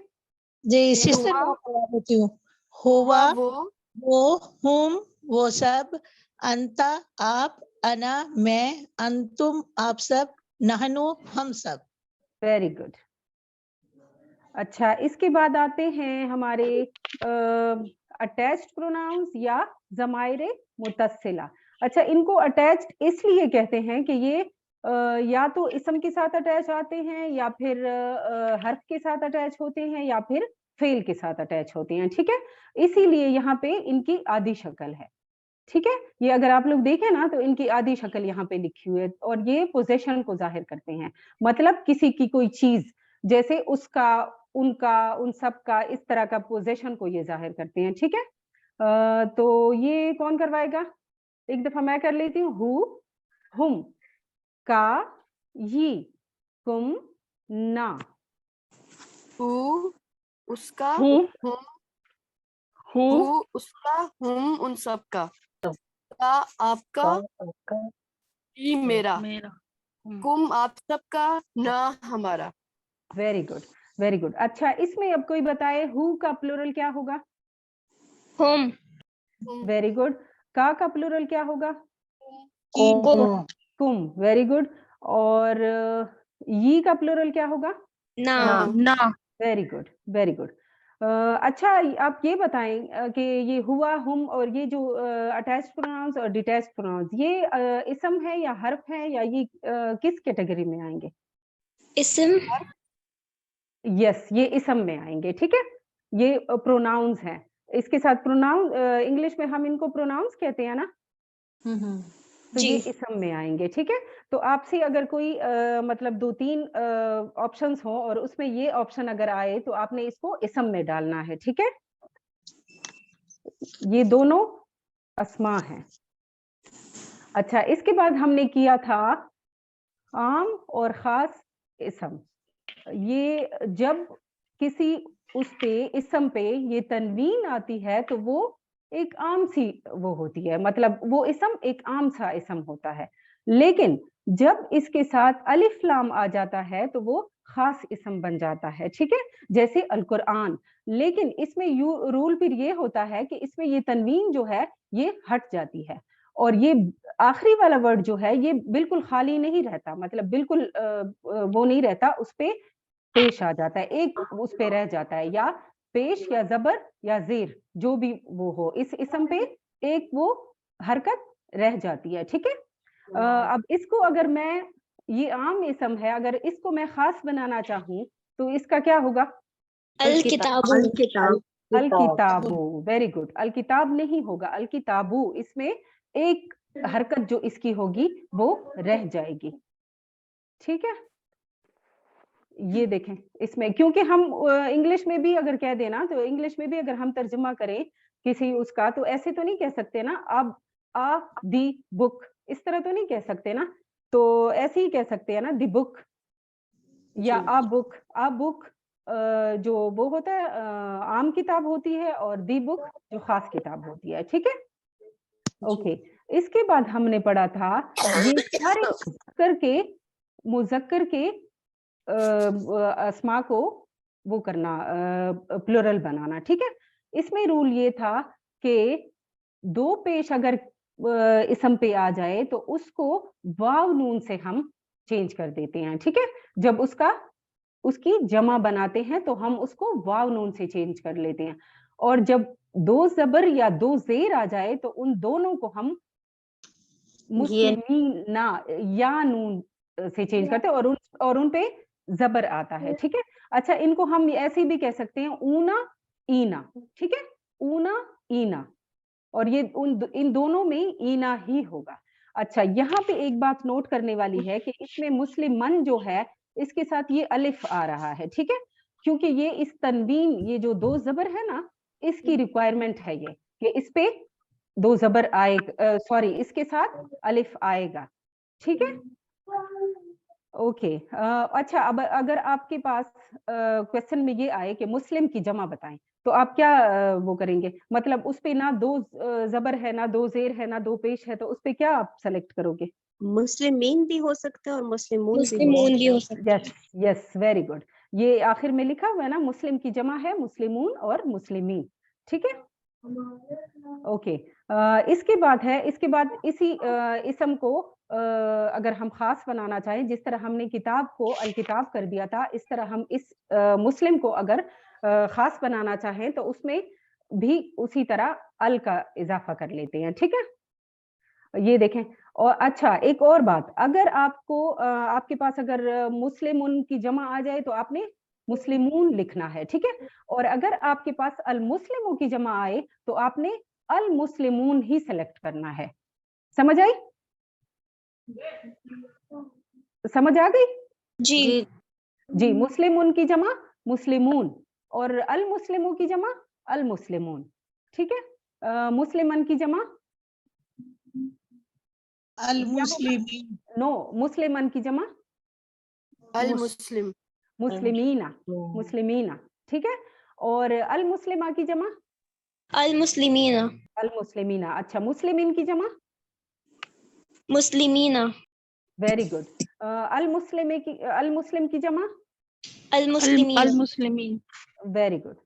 जी सिस्टर मैं करवा देती हूँ। हुआ वो, हम वो सब, अंता आप, अना मैं, अंतुम आप सब, नहनु हम सब। Very good. अच्छा, इसके बाद आते हैं हमारे अटैच्ड प्रोनाउंस या ज़माइर मुतस्सिला। अच्छा, इनको अटैच्ड इसलिए कहते हैं कि ये या तो इसम के साथ अटैच आते हैं, या फिर हर्फ के साथ अटैच होते हैं, या फिर फेल के साथ अटैच होते हैं। ठीक है, इसीलिए यहाँ पे इनकी आधी शक्ल है। ठीक है, ये अगर आप लोग देखें ना तो इनकी आधी शक्ल यहाँ पे लिखी हुई है, और ये पोजेशन को जाहिर करते हैं। मतलब किसी की कोई चीज, जैसे उसका, उनका, उन सब का, इस तरह का पोजेशन को ये जाहिर करते हैं। ठीक है, तो ये कौन करवाएगा? एक दफा मैं कर लेती हूँ। हु, हुम, का, ये, कुम, ना। हु उसका, हूँ, हुम हूँ, हु उसका, हुम उन सब का, आपका, ये मेरा, कुम आप सबका, ना हमारा। Very good, very good. अच्छा, इसमें अब कोई बताए हु का प्लूरल क्या होगा? हम, वेरी गुड। का प्लूरल क्या होगा? कुम। Very good. और ये का प्लूरल क्या होगा? ना, वेरी गुड, वेरी गुड। अच्छा, आप ये बताएं कि ये हुआ, हम और ये जो अटैच्ड प्रोनाउंस और डिटैच्ड प्रोनाउंस, ये इसम है या हर्फ है, या ये किस कैटेगरी में आएंगे? इसम, यस, ये इसम में आएंगे। ठीक है, ये प्रोनाउंस हैं। इसके साथ प्रोनाउन, इंग्लिश में हम इनको प्रोनाउंस कहते हैं ना, तो ये इसम में आएंगे। ठीक है, तो आपसे अगर कोई मतलब 2-3 ऑप्शंस हो और उसमें ये ऑप्शन अगर आए तो आपने इसको इसम में डालना है। ठीक है, ये दोनों अस्मा हैं। अच्छा, इसके बाद हमने किया था आम और खास इसम। ये जब किसी उस पे, इसम पे ये तनवीन आती है तो वो एक आम सी वो होती है, मतलब वो इसम एक आम सा इसम होता है। लेकिन जब इसके साथ अलिफ लाम आ जाता है तो वो खास इसम बन जाता है। ठीक है, जैसे अल कुरआन। लेकिन इसमें रूल फिर ये होता है कि इसमें ये तनवीन जो है ये हट जाती है, और ये आखिरी वाला वर्ड जो है ये बिल्कुल खाली नहीं रहता, मतलब बिल्कुल वो नहीं रहता, उस पे पेश आ जाता है, एक उस पे रह जाता है, या पेश या जबर या जेर जो भी वो हो, इस इसम पे एक वो हरकत रह जाती है। ठीक है, अब इसको अगर मैं, ये आम इसम है, अगर इसको मैं खास बनाना चाहूँ तो इसका क्या होगा? अल किताबु, अल किताबु। Very good. अल किताब नहीं होगा, अल किताबु। इसमें एक हरकत जो इसकी होगी वो रह जाएगी। ठीक है, ये देखें इसमें, क्योंकि हम इंग्लिश में भी अगर कह देना, तो इंग्लिश में भी अगर हम तर्जुमा करें किसी उसका, तो ऐसे तो नहीं कह सकते ना, अब आ दी बुक, इस तरह तो नहीं कह सकते ना, तो ऐसे ही कह सकते हैं ना, दी बुक या आ बुक। आ बुक जो वो होता है आम किताब होती है, और दी बुक जो खास किताब होती है। ठीक है, ओके। इसके बाद हमने पढ़ा था ये सारे मुज़क्कर के अस्मा को वो करना, प्लुरल बनाना। ठीक है, इसमें रूल ये था कि दो पेश अगर इसम पे आ जाए तो उसको वाव नून से हम चेंज कर देते हैं। ठीक है, जब उसकी जमा बनाते हैं तो हम उसको वाव नून से चेंज कर लेते हैं, और जब दो जबर या दो जेर आ जाए तो उन दोनों को हम मुस्लिमीना या नून से चेंज करते हैं, और उन पे जबर आता है। ठीक है, अच्छा, इनको हम ऐसे भी कह सकते हैं ऊना ईना। ठीक है, ऊना ईना, और ये इन दोनों में ईना ही होगा। अच्छा, यहाँ पे एक बात नोट करने वाली है कि इसमें मुस्लिमन जो है इसके साथ ये अलिफ आ रहा है। ठीक है, क्योंकि ये इस तनवीन, ये जो दो जबर है ना, इसकी रिक्वायरमेंट है ये कि इस पे दो जबर आए, सॉरी, इसके साथ अलिफ आएगा। ठीक है, ओके, अच्छा, अब अगर आपके पास क्वेश्चन में ये आए कि मुस्लिम की जमा बताएं, तो आप क्या वो करेंगे? मतलब उस पे ना दो जबर है, ना दो जेर है, ना दो पेश है, तो उस पे क्या आप सेलेक्ट करोगे? मुस्लिमीन भी हो सकता है और मुस्लिमून भी हो मुस्लिमून भी सकता हो है। सकता है। Yes, yes, very good. ये आखिर में लिखा हुआ है ना, मुस्लिम की जमा है मुस्लिमून और मुस्लिमीन, ठीक है? ओके, इसके बाद है, इसके बाद इसी इसम को अगर हम खास बनाना चाहें, जिस तरह हमने किताब को अल किताब कर दिया था, इस तरह हम इस मुस्लिम को अगर खास बनाना चाहें तो उसमें भी उसी तरह अल का इजाफा कर लेते हैं, ठीक है? ये देखें। और अच्छा, एक और बात, अगर आपको आपके पास अगर मुस्लिमुन की जमा आ जाए तो आपने मुस्लिमून लिखना है, ठीक है? और अगर आपके पास अल मुस्लिमों की जमा आए तो आपने अल मुस्लिमून ही सेलेक्ट करना है। समझ आई? समझ आ गई? जी जी, मुस्लिमुन की जमा मुस्लिमून और अल मुस्लिमों की जमा अल मुस्लिमून, ठीक है? मुस्लिमन की जमा अल मुस्लिमीन, नो, मुस्लिमन की जमा अल मुस्लिम, मुस्लिमीना, मुस्लिमीना, ठीक है? और अल मुस्लिमा की जमा अल मुस्लिमीना, अल मुस्लिमीना। अच्छा, मुस्लिमीन की जमा मुस्लिमीना, वेरी गुड। अल मुस्लिमे की अल मुस्लिम की जमा अल मुस्लिमीना, अल मुस्लिमीन। वेरी गुड,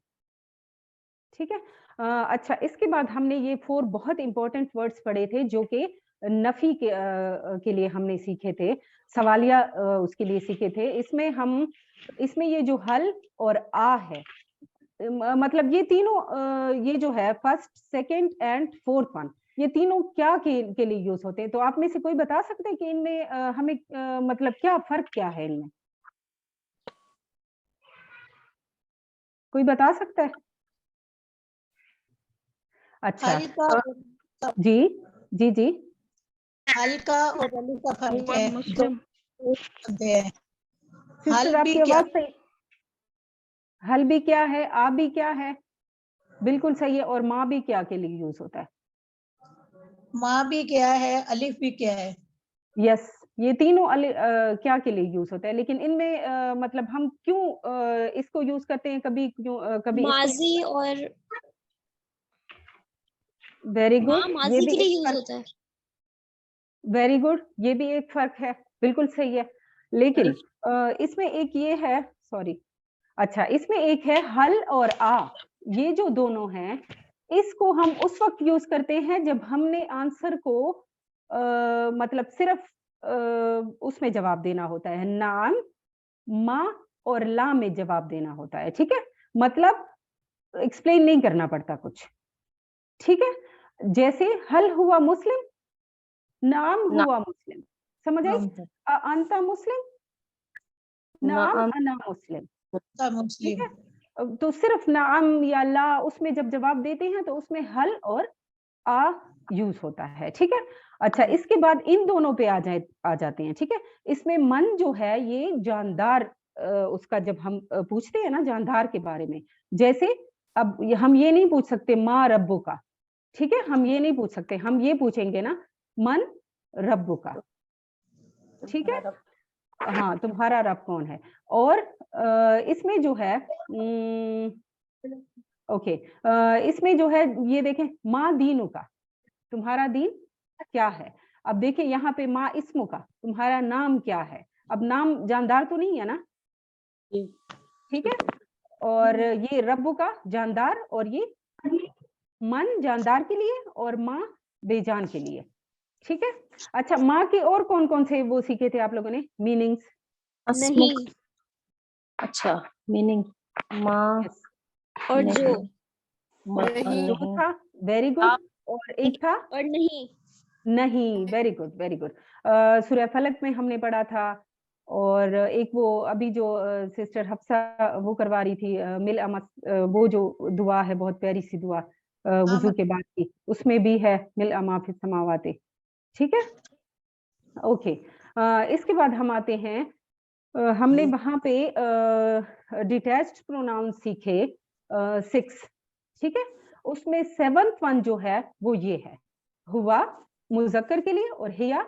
ठीक है? अच्छा, इसके बाद हमने ये 4 बहुत इंपॉर्टेंट वर्ड्स पढ़े थे जो कि नफी के लिए हमने सीखे थे, सवालिया उसके लिए सीखे थे। इसमें ये जो हल और आ है, मतलब ये तीनों ये जो है first, second and fourth one, ये तीनों क्या के लिए यूज होते हैं? तो आप में से कोई बता सकते हैं कि इनमें हमें मतलब क्या फर्क क्या है इनमें? कोई बता सकता है? अच्छा, हल का जी जी जी, हल का और अली का फर्क हुआ है, मुस्लिम। होते हैं। हल सिस्टर भी आपकी क्या? आवाज सही, हल भी क्या है, आ भी क्या है? बिल्कुल सही है। और माँ भी क्या के लिए यूज होता है? माँ भी क्या है, अलिफ भी क्या है? यस, ये तीनों क्या के लिए यूज होता है, लेकिन इनमें मतलब हम क्यों इसको यूज करते हैं, कभी क्यों कभी इसको? माजी और वेरी माँ गुड, ये माजी भी के लिए एक यूज फर्क, होता है। वेरी गुड, ये भी एक फर्क है, बिल्कुल सही है। लेकिन इसमें एक ये है, सॉरी, अच्छा, इसमें एक है हल और आ, ये जो दोनों हैं, इसको हम उस वक्त यूज करते हैं जब हमने आंसर को मतलब सिर्फ उसमें जवाब देना होता है, नाम, माँ और ला में जवाब देना होता है, ठीक है? मतलब एक्सप्लेन नहीं करना पड़ता कुछ, ठीक है? जैसे हल हुआ मुस्लिम, नाम हुआ मुस्लिम, समझ आई? अंता मुस्लिम, नाम अना मुस्लिम, ठीक मुस्लिम। है? तो सिर्फ नाम या ला उसमें जब जवाब देते हैं तो उसमें हल और आ यूज होता है, ठीक है? अच्छा, इसके बाद इन दोनों पे आ जाते हैं, ठीक है? इसमें मन जो है ये जानदार, उसका जब हम पूछते हैं ना जानदार के बारे में, जैसे अब हम ये नहीं पूछ सकते माँ रब्बू का, ठीक है? हम ये नहीं पूछ सकते, हम ये पूछेंगे ना मन रब्बू का, ठीक है? हाँ, तुम्हारा रब कौन है? और इसमें जो है ओके, इसमें जो है ये देखें, माँ दीनू का, तुम्हारा दीन क्या है? अब देखिए यहाँ पे माँ इस्मु का, तुम्हारा नाम क्या है? अब नाम जानदार तो नहीं है ना, ठीक है? और ये रब्बू का जानदार, और ये मन जानदार के लिए और माँ बेजान के लिए, ठीक है? अच्छा, माँ के और कौन कौन से वो सीखे थे आप लोगों ने मीनिंग्स? नहीं अच्छा, मीनिंग माँ और जो नहीं, जो था, वेरी गुड, और एक था और नहीं नहीं, वेरी गुड, वेरी गुड। सूरह फलक में हमने पढ़ा था, और एक वो अभी जो सिस्टर हफ्सा वो करवा रही थी मिल अमस, वो जो दुआ है बहुत प्यारी सी दुआ वुजू के बाद की, उसमें भी है मिल अमा फिस समावाते, ठीक है? ओके, इसके बाद हम आते हैं, हमने वहां पे डिटैच्ड प्रोनाउन सीखे 6, ठीक है? उसमें 7th वन जो है वो ये है, हुआ मुजक्कर के लिए और हिया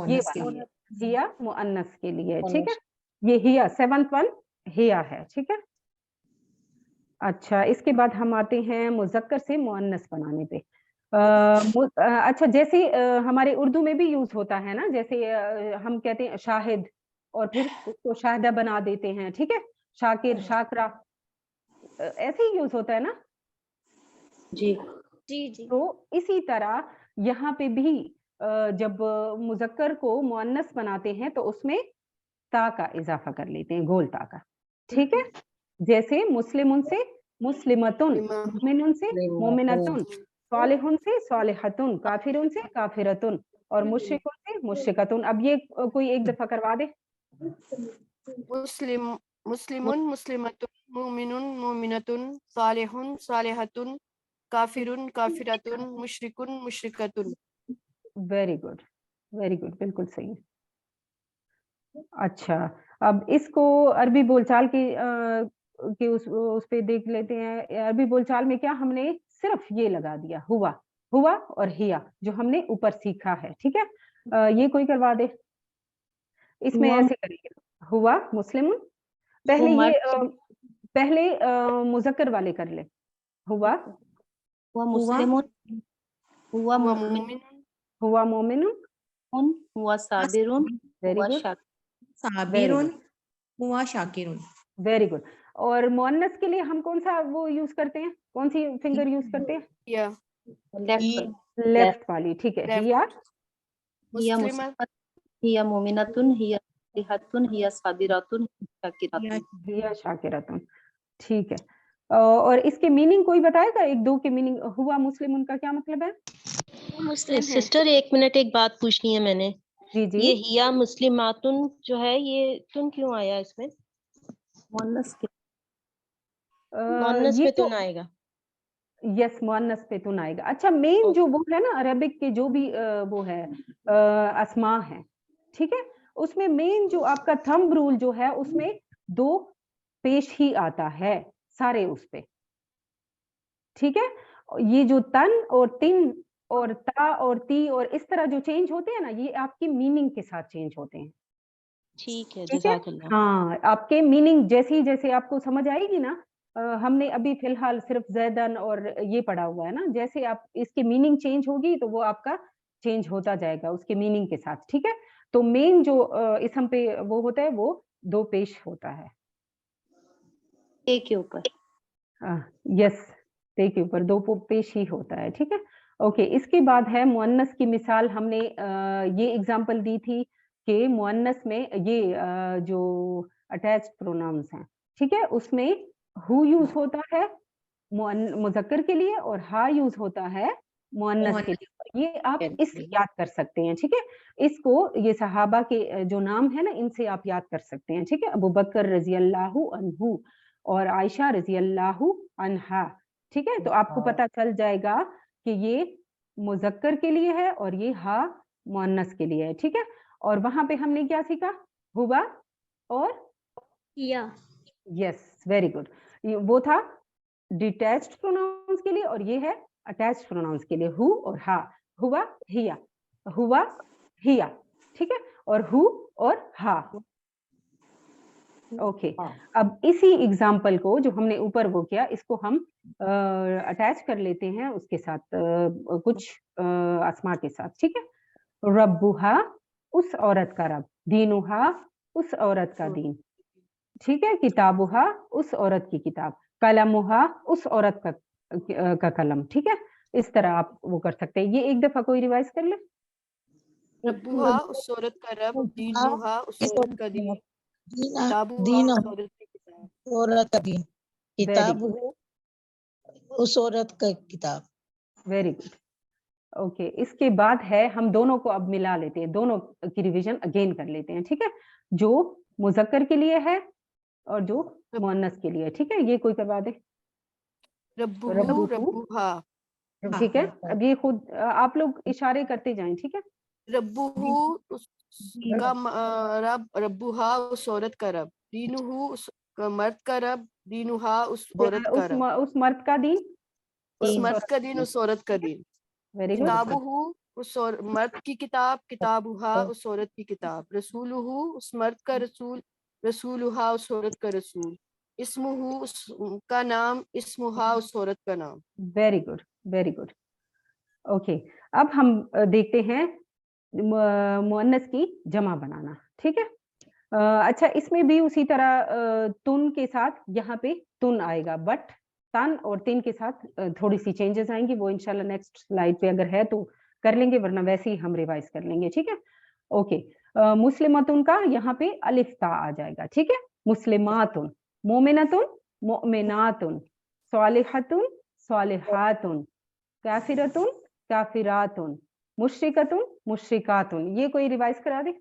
ये वाला, हिया मुअन्नस के लिए है, ठीक है। ये हिया 7th वन हिया है, ठीक है। अच्छा, इसके बाद हम आते हैं मुज़क्कर से मुअन्नस बनाने पे। अच्छा, जैसे हमारे उर्दू में भी यूज होता है ना, जैसे हम कहते हैं शाहिद और फिर उसको शाहिदा बना देते हैं, ठीक है। शाकिर, शाकरा, ऐसे ही यूज होता है ना। जी जी जी तो इसी तरह यहाँ पे भी जब मुज़क्कर को मुअन्नस बनाते हैं तो उसमें ता का इजाफा कर लेते हैं, गोल ता का, ठीक है। जैसे मुस्लिमुन से मुस्लिमतुन, मोमिनुन से मोमिनतुन, सालिहुन से सालिहतुन, काफिरुन से काफिरतुन और मुशरिकुन से मुशरिकतुन। अब ये कोई एक दफा करवा दे। मुस्लिम मुस्लिमुन मुस्लिमतुन मुमिनुन मुमिनतुन सालिहुन सालिहतुन काफिरुन काफिरतुन मुशरिकुन मुशरिकतुन। वेरी गुड, बिल्कुल सही है। अच्छा, अब इसको अरबी बोलचाल के उस पे देख लेते हैं। अरबी बोलचाल में क्या हमने सिर्फ ये लगा दिया, हुआ और हिया, जो हमने ऊपर सीखा है, ठीक है। ये कोई करवा दे। इसमें हुआ ऐसे करेंगे, हुआ मुस्लिमुन, पहले हुआ ये पहले मुज़क्कर वाले कर ले। हुआ मुस्लिमुन, हुआ हुआ मुमिनुन, मुमिनुन हुआ मोमिनुन, हुआ साबिरुन, वेरी हुआ गुड, साबिरुन हुआ शाकिरुन। Very good. और मुअन्नस के लिए हम कौन सा वो यूज करते हैं, कौन सी फिंगर यूज करते हैं? या लेफ्ट लेफ्ट वाली, ठीक है। Left. हिया हिया मुस्लिम मुस्लिमत, हिया मोमिनतुन, हिया सालिहतुन, हिया साबिरतुन, हिया शाकिरतुन। हिया शाकिरतुन, ठीक है। और इसके मीनिंग कोई बताएगा, एक दो के मीनिंग? हुआ मुस्लिम, उनका क्या मतलब है? मुस्लिम है। सिस्टर एक मिनट, एक बात पूछनी है मैंने। जी जी, ये हिया मुस्लिमातुन जो है, ये तुन क्यों आया इसमें? मुअन्नस के मुअन्नस ये पे तो तुन आएगा। यस, मुअन्नस पे तुन आएगा। अच्छा, मेन जो वो है ना अरबिक के जो भी वो है अस्मा है, ठीक है, उसमें मेन जो आपका थंब रूल जो है उसमें 2 पेश ही आता है सारे उस पे, ठीक है। ये जो तन और तिन और ता और ती और इस तरह जो चेंज होते हैं ना, ये आपकी मीनिंग के साथ चेंज होते हैं, ठीक है, ठीक है। जज़ाकल्लाह। हाँ, आपके मीनिंग जैसे जैसे आपको समझ आएगी ना, हमने अभी फिलहाल सिर्फ ज़ैदन और ये पढ़ा हुआ है ना, जैसे आप इसकी मीनिंग चेंज होगी तो वो आपका चेंज होता जाएगा उसके मीनिंग के साथ, ठीक है। तो मेन जो इसम पे वो होता है वो 2 पेश होता है। ए के ऊपर यस, ते के ऊपर 2 पेश ही होता है, ठीक है। ओके, इसके बाद है मुअन्नस की मिसाल। हमने ये एग्जांपल दी थी कि मुअन्नस में ये जो अटैच्ड प्रोनाउंस हैं, ठीक है, उसमें हु यूज होता है मुज़क्कर के लिए और हा यूज होता है मुअन्नस के लिए। ये आप इससे याद कर सकते हैं, ठीक है। इसको ये सहाबा के जो नाम है ना, इनसे आप याद कर सकते हैं, ठीक है। अबू बकर रज़ी अल्लाहु अन्हु और आयशा रज़ी अल्लाहु अन्हा, ठीक है। तो आपको पता चल जाएगा कि ये मुज़क्कर के लिए है और ये हा मुअन्नस के लिए है, ठीक है। और वहां पे हमने क्या सीखा? हुआ और हिया यस, वेरी गुड। वो था डिटैच्ड प्रोनाउंस के लिए और ये है अटैच्ड प्रोनाउंस के लिए, हु और हा। हुआ हिया, ठीक है, और हु और हा। ओके, अब इसी एग्जाम्पल को जो हमने ऊपर वो किया, इसको हम अटैच कर लेते हैं उसके साथ कुछ अस्मा के साथ, ठीक है। रब्बुहा, उस औरत का रब, दीनुहा, उस औरत का दीन, ठीक है। किताबुहा, उस औरत की किताब, कलमुहा, उस औरत का कलम, ठीक है। इस तरह आप वो कर सकते हैं। ये एक दफा कोई रिवाइज कर ले। रब्बुहा उस औरत का रब, दीनुहा उस औरत का दीन, किताबुहा दीन उस औरत की किताब। औरत का दीन, किताब हो उस औरत का किताब। Very good. ओके, इसके बाद है, हम दोनों को अब मिला लेते हैं, दोनों की रिवीजन अगेन कर लेते हैं, ठीक है। जो मुज़क्कर के लिए है और जो मुअन्नस के लिए, ठीक है। ये कोई करवा दे। रब्बुहु रब्बुहा, ठीक है। अब ये खुद आप लोग इशारे करते जाएं, ठीक है। रब्बुहु उसका रब, रब्बुहा उस औरत का रब, दीनुहु उस मर्द का रब, दीनुहा उस औरत का रब, उस मर्द का दीन, उस मर्द का दीन उस औरत का दीन। Very good. किताबुहु उस और मर्द की किताब, किताबुहा उस औरत की किताब, रसूलुहु उस मर्द का रसूल, रसूलुहा उस औरत का रसूल, इस्मुहु उसका नाम, इस्मुहा उस औरत का नाम। Very good, very good. Okay, अब हम देखते हैं मुअन्नस की जमा बनाना, ठीक है। अच्छा, इसमें भी उसी तरह तुन के साथ यहाँ पे तुन आएगा, बट तन और तिन के साथ थोड़ी सी चेंजेस आएंगी, वो इंशाल्लाह नेक्स्ट स्लाइड पे अगर है तो कर लेंगे, वरना वैसे ही हम रिवाइज कर लेंगे, ठीक है। ओके, मुस्लिमतुन का यहाँ पे अलिफ ता आ जाएगा, ठीक है। मुस्लिमातुन, मोमिनतुन, मोमिनातुन, सालिहतुन, सालिहातुन, काफिरतुन, काफिरातुन, मुश्रिकतुन, मुश्रिकातुन। ये कोई रिवाइज करा दे।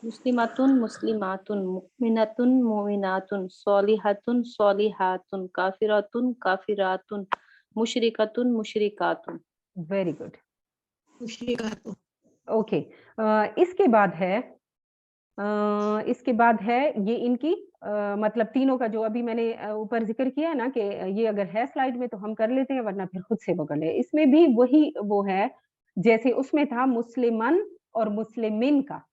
मुस्लिमातुन मुस्लिमातुन, मुमिनातुन मुमिनातुन, सॉलिहतुन सॉलिहातुन, काफिरातुन काफिरातुन, मुशरिकतुन मुशरिकातुन। Very good. मुशरिकातुन। ओके, इसके बाद है ये इनकी मतलब तीनों का जो अभी मैंने ऊपर जिक्र किया ना कि ये अगर है स्लाइड में तो हम कर लेते हैं, वरना फिर खुद से वो कर ले। इसमें भी वही वो है जैसे उसमें था मुस्लिमन और मुस्लिमिन का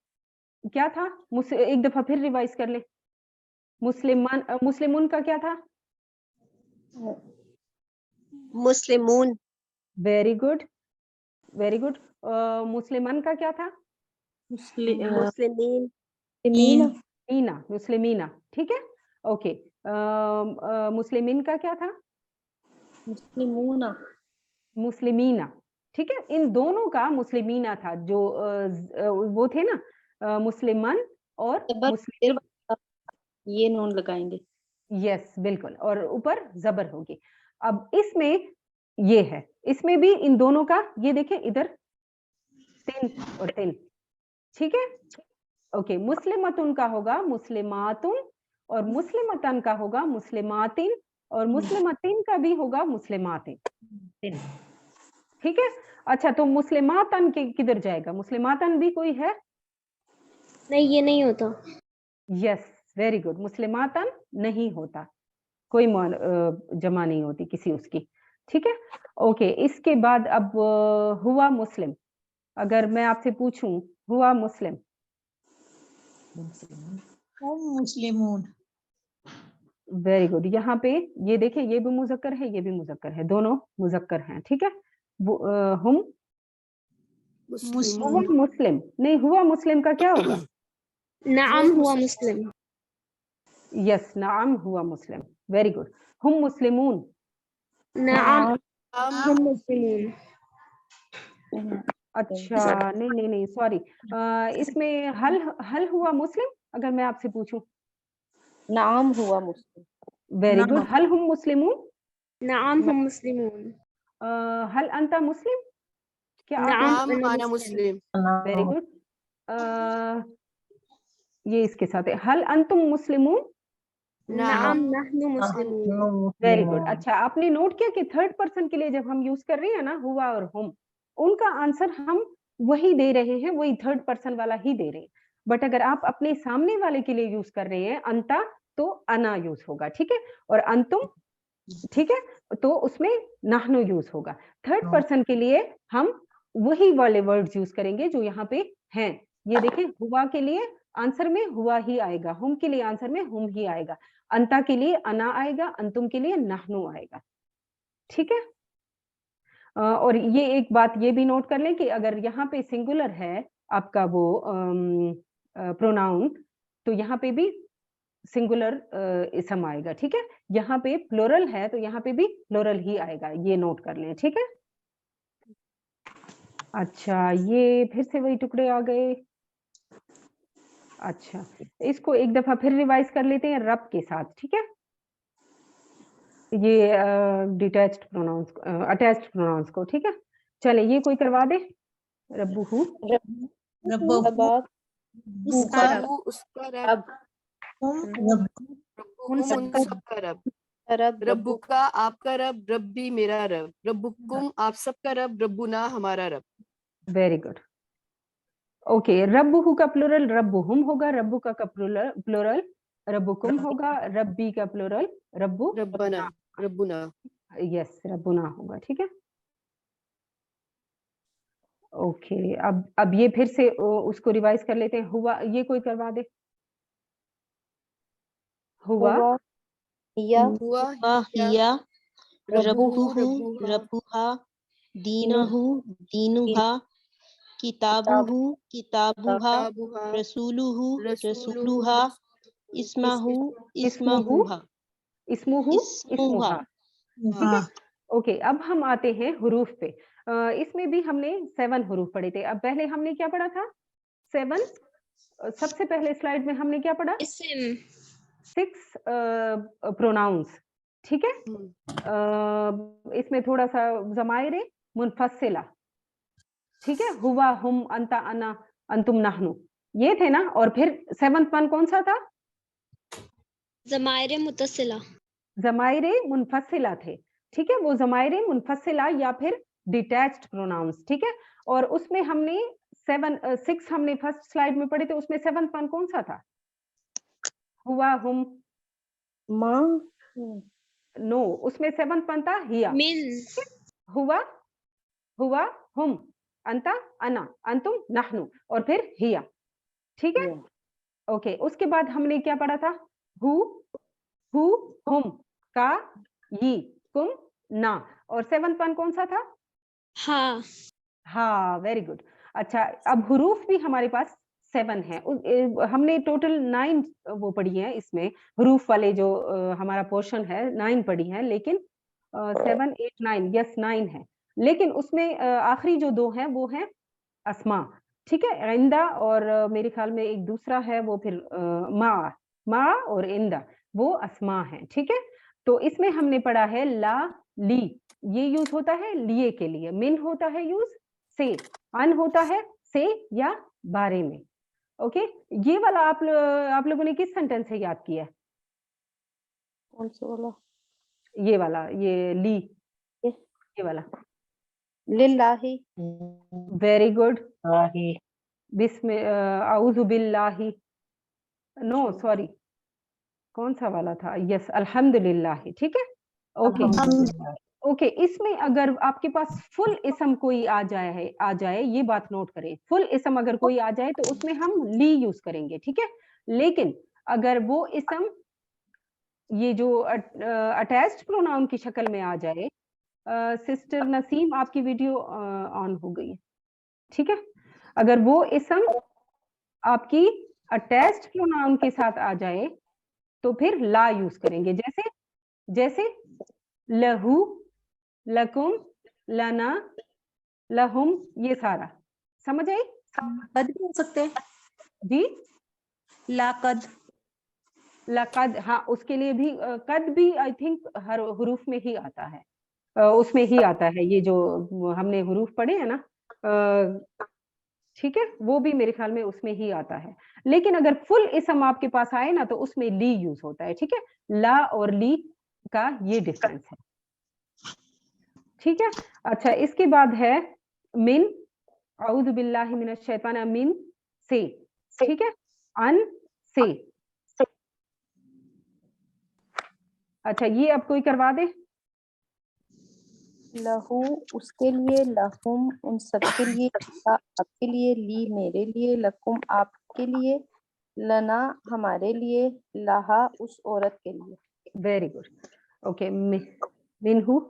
क्या था, एक दफा फिर रिवाइज कर ले। मुस्लिमन मुस्लिमुन का क्या था? मुस्लिमून। Very good, very good. मुस्लिमन का क्या था? मुस्लिमीन। मीना, मुस्लिमीना, ठीक है। ओके, मुस्लिमिन का क्या था? मुस्लिमूना। मुस्लिमीना, ठीक है। इन दोनों का मुस्लिमीना था, जो वो थे ना मुस्लिमन और मुस्लिम। ये नून लगाएंगे। यस, बिल्कुल, और ऊपर जबर होगी। अब इसमें ये है, इसमें भी इन दोनों का ये देखें इधर तिन और तिन, ठीक है। ओके, मुस्लिमतुन का होगा मुस्लिमातुन और मुस्लिमतन का होगा मुस्लिमातिन और मुस्लिमतिन का भी होगा मुस्लिमातिन, ठीक है। अच्छा, तो मुस्लिमातन के किधर जाएगा? मुस्लिमातन भी कोई है? नहीं, ये नहीं होता। Yes, very good. मुस्लिमातन नहीं होता, कोई जमा नहीं होती किसी उसकी, ठीक है। ओके, इसके बाद अब हुआ मुस्लिम। अगर मैं आपसे पूछूं हुआ मुस्लिम, हम मुस्लिमून। Very good. यहाँ पे ये देखें, ये भी मुजक्कर है, ये भी मुजक्कर है, दोनों मुजक्कर हैं, ठीक है। हम हुआ मुस्लिम नहीं, हुआ मुस्लिम का क्या होगा? नाम हुआ मुस्लिम। यस, नाम हुआ मुस्लिम, वेरी गुड। हम मुस्लिमून, नाम हम मुस्लिमून। अच्छा, नहीं सॉरी, इसमें हल हल हुआ मुस्लिम अगर मैं आपसे पूछूं। नाम हुआ मुस्लिम। Very good. हल हम मुस्लिमून, नाम हम मुस्लिमून। हल अंता मुस्लिम, क्या आप? नाम आना मुस्लिम। Very good. ये इसके साथ है, हल अंतुम मुस्लिमून। नाम नहनु मुस्लिमून। Very good. अच्छा, आपने नोट किया कि थर्ड पर्सन के लिए जब हम यूज कर रहे हैं ना हुआ और हम, उनका आंसर हम वही दे रहे हैं, वही थर्ड पर्सन वाला ही दे रहे हैं। बट अगर आप अपने सामने वाले के लिए यूज कर रहे हैं अंता, तो अना यूज होगा, ठीक है। और अंतुम, ठीक है, तो उसमें नाहनु यूज होगा। थर्ड पर्सन के लिए हम वही वाले वर्ड्स यूज करेंगे जो यहाँ पे हैं। ये देखें, हुआ के लिए आंसर में हुआ ही आएगा, हम के लिए आंसर में हम ही आएगा, अंता के लिए अना आएगा, अंतुम के लिए नाहनु आएगा, ठीक है। और ये एक बात ये भी नोट कर लें कि अगर यहाँ पे सिंगुलर है आपका वो प्रोनाउन, तो यहाँ पे भी सिंगुलर इसम आएगा, ठीक है। यहाँ पे प्लूरल है तो यहाँ पे भी प्लूरल ही आएगा, ये नोट कर लें, ठीक है। अच्छा, ये फिर से वही टुकड़े आ गए। अच्छा, इसको एक दफा फिर रिवाइज कर लेते हैं रब के साथ, ठीक है। ये डिटैच्ड प्रोनाउंस, अटैच्ड प्रोनाउंस को, ठीक है। चले, ये कोई करवा दे। रब्बुहु, उसका रब। उसका रब, सबका रब, रब्बुका आपका रब, रब्बी मेरा रब, रब्बुकुम आप सबका रब, रब्बुना हमारा रब। Very good. ओके, रब्बुहु का प्लूरल रब्बुहुम होगा, रब्बुका का प्लूरल रब्बुकुम होगा, रब्बी का प्लूरल रब्बना, रब्बुना। यस, रब्बुना होगा, ठीक है। ओके, अब ये फिर से उसको रिवाइज कर लेते हैं। हुआ, ये कोई करवा दे। हुआ, हिया हुआ हिया रब्बुहु रब्बुहु रब्बुहा रब्बुहा दीनहु दीनुहा किताबुहु किताबुहा किताबुहा रसूलुहु रसूलुहु रसूलुहा इस्माहु इस्मुहु इस्माहुहा इस्मुहु इस्मुहा। इस्मुहा। ठीक है, हाँ ओके। अब हम आते हैं हुरूफ पे। इसमें भी हमने 7 हुरूफ पढ़े थे। अब पहले हमने क्या पढ़ा था? 7। सबसे पहले स्लाइड में हमने क्या पढ़ा? اسم 6 प्रोनाउंस। ठीक है, इसमें थोड़ा सा ज़माइर मुनफसिला। ठीक है, हुआ, हुम, अंता, अना, अंतुम, नहनु, ये थे ना। और फिर 7th वन कौन सा था? ضمائر متصلة ज़माइर मुनफसिला थे। ठीक है, वो ज़माइर मुनफसिला या फिर डिटैच्ड प्रोनाउंस। ठीक है, और उसमें हमने 6 हमने फर्स्ट स्लाइड में पढ़े थे। उसमें 7th वन कौन सा था? हुआ, हुम, माँ नो, उसमें 7th वन था हिया। من हुआ, हुआ, हुम, अंता, अना, अंतुम, नहनु, और फिर हिया। ठीक है, ओके। उसके बाद हमने क्या पढ़ा था? हु, हुम, का, यी, कुम, ना, और 7th वन कौन सा था? हाँ हाँ, वेरी गुड। अच्छा, अब हुरूफ भी हमारे पास 7 है। हमने टोटल 9 वो पढ़ी है। इसमें हुरूफ वाले जो हमारा पोर्शन है 9 पढ़ी है, लेकिन 7, 8, 9, यस 9 है। लेकिन उसमें आखिरी जो 2 हैं वो हैं अस्मा। ठीक है, इंदा और मेरे ख्याल में एक दूसरा है वो फिर मा और इंदा, वो अस्मा है। ठीक है, तो इसमें हमने पढ़ा है ला, ली, ये यूज होता है लिए के लिए। मिन होता है यूज से, अन होता है से या बारे में। ओके, ये वाला आप लोगों ने किस सेंटेंस से याद किया है? कौन सा वाला? ये वाला, ये ली, ये? ये वाला। लिल्लाही वेरी गुड। बिस्मि आऊज़ु बिल्लाही, नो सॉरी, कौन सा वाला था? यस, अल्हम्दुलिल्लाह। ठीक है, ओके ओके। इसमें अगर आपके पास फुल इसम कोई आ जाए, ये बात नोट करें। फुल इसम अगर कोई आ जाए तो उसमें हम ली यूज करेंगे। ठीक है, लेकिन अगर वो इसम ये जो अटैच्ड प्रोनाउन की शक्ल में आ जाए, सिस्टर नसीम आपकी वीडियो ऑन हो गई है। ठीक है, अगर वो इसम आपकी अटैच्ड प्रोनाउन के साथ आ जाए तो फिर ला यूज करेंगे। जैसे लहू, लकुम, लना, लहुम, ये सारा समझ आई? कद भी हो सकते हैं, जी, लाकद। लकद, हाँ, उसके लिए भी कद भी आई थिंक हर हुरूफ में ही आता है। उसमें ही आता है, ये जो हमने हुरूफ पढ़े हैं ना। ठीक है, वो भी मेरे ख्याल में उसमें ही आता है। लेकिन अगर फुल इसम आपके पास आए ना तो उसमें ली यूज होता है। ठीक है, ला और ली का ये डिफरेंस है। ठीक है, अच्छा, इसके बाद है मिन, औज़ु बिल्लाहि मिनश शैतानिर मिन, से। ठीक है, अन, से। अच्छा, ये अब कोई करवा दे। लहू उसके लिए, लहुम उन सबके लिए, ला आपके लिए, ली मेरे लिए, लकुम आपके लिए, लना हमारे लिए, लहा उस औरत के लिए। Very good, okay. मिनहु,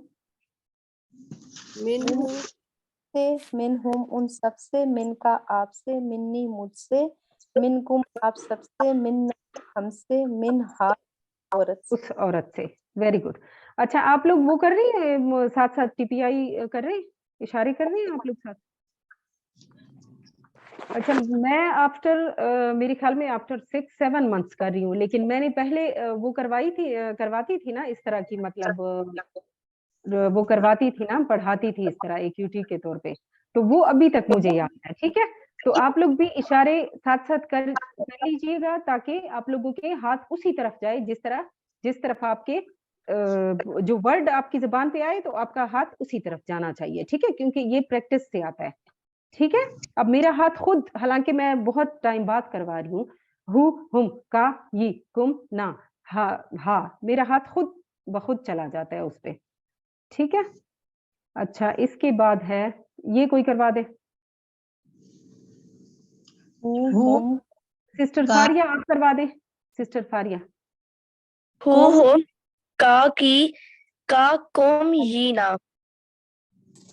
मिनहु से, मिनहुम उन सबसे, मिन का आपसे, मिन्नी मुझसे, मिनकुम आप सबसे, मिन हमसे, मिन हा औरत से। उस औरत से। Very good. अच्छा, आप लोग वो कर रही हैं, साथ साथ टीपीआई कर रहे हैं, इशारे कर रहे हैं आप लोग साथ? अच्छा, मैं आफ्टर मेरे ख्याल में आफ्टर 6-7 मंथ्स कर रही हूँ, लेकिन मैंने पहले वो करवाती थी ना इस तरह की, मतलब वो करवाती थी ना, पढ़ाती थी इस तरह एक्यूटी के तौर पे, तो वो अभी तक मुझे याद है। ठीक है, तो आप लोग भी इशारे साथ साथ कर लीजिएगा ताकि आप लोगों के हाथ उसी तरफ जाए जिस तरफ आपके जो वर्ड आपकी जुबान पे आए तो आपका हाथ उसी तरफ जाना चाहिए। ठीक है, क्योंकि ये प्रैक्टिस से आता है। ठीक है, अब मेरा हाथ खुद, हालांकि मैं बहुत टाइम बाद करवा रही हूँ, हु, हुम, का, यी, कुम, ना, हा, मेरा हाथ खुद बखुद चला जाता है उस पे। ठीक है, अच्छा, इसके बाद है ये कोई करवा दे। हुम सिस्टर का फारिया आप करवा दें, सिस्टर फारिया। हुम का की का कुम ही ना।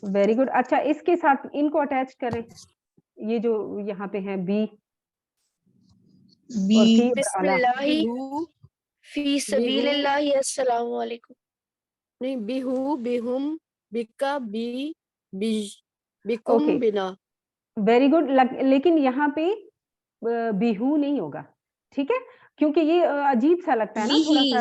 Very good. अच्छा इसके साथ इनको अटैच करें, ये जो यहाँ पे है बी बी और फी और अला। बिस्मिल्लाहि बिहू फी सबीलिल्लाहि अस्सलामु अलैकुम। नहीं, बिहू बिहुम बिका बी बिज बिकुम ओके बिना। Very good. लेकिन यहाँ पे बिहू नहीं होगा, ठीक है, क्योंकि ये अजीब सा लगता है ना थोड़ा सा।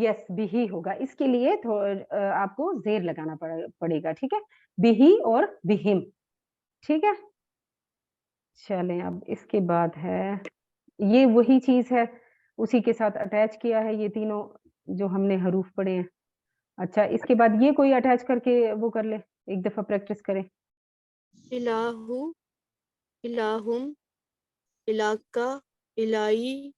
यस बिही होगा, इसके लिए आपको जेर लगाना पड़ेगा, ठीक है, बिही और बिहिम, ठीक है। चलें अब इसके बाद है, ये वही चीज है, उसी के साथ अटैच किया है ये तीनों जो हमने हरूफ पढ़े हैं। अच्छा इसके बाद ये कोई अटैच करके वो कर ले, एक दफा प्रैक्टिस करें। इलाहु इलाहुम इलाका इलाई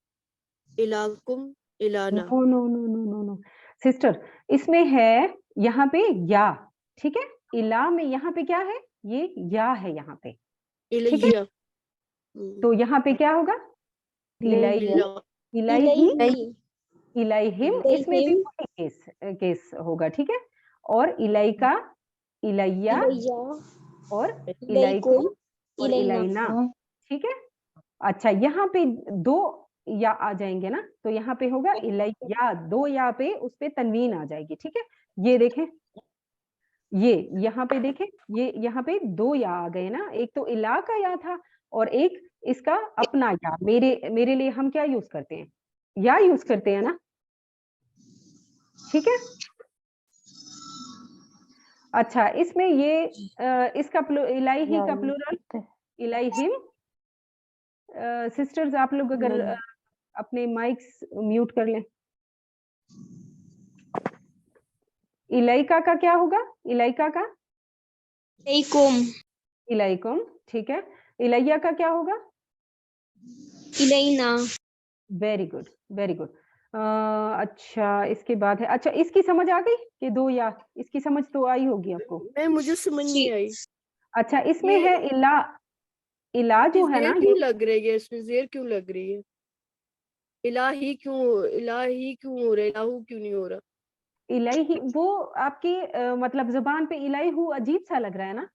इलाकुम इलाना। No no no no no no sister, इसमें है यहाँ पे या, ठीक है, इला में यहाँ पे क्या है, ये या है यहाँ पे, ठीक है, इलैया तो यहाँ पे क्या होगा, इलाई इलाही इलाहिम, इसमें भी वही केस होगा, ठीक है, और इलाइका इलैया और इलाइकुम और इलाइना, ठीक है। अच्छा यहाँ पे दो या आ जाएंगे ना, तो यहाँ पे होगा इलैया, दो या पे उस पे तनवीन आ जाएगी, ठीक है। ये देखें, ये यहाँ पे देखें, ये यहाँ पे दो या आ गए ना, एक तो इला का या था और एक इसका अपना या। मेरे लिए हम क्या यूज करते हैं, या यूज करते हैं ना, ठीक है। अच्छा इसमें ये इसका इलाही का प्लूरल इलाहिम। सिस्टर्स आप लोग अगर अपने माइक्स म्यूट कर लें। इलाइका का क्या होगा, इलाइका का इलाइकुम, ठीक है। इलैया का क्या होगा, इलैना। Very good very good. अच्छा इसके बाद है, अच्छा इसकी समझ आ गई कि दो या, इसकी समझ तो आई होगी आपको। मैं मुझे समझ नहीं आई। अच्छा इसमें ये- है इला, इला जो है ना जेर क्यों लग रही है इसमें, जेर क्यों लग रही है? इलाही क्यों हो रहा है, इलाहू क्यों नहीं हो रहा? इलाही वो आपकी मतलब जुबान पे इलाही अजीब सा लग रहा है ना,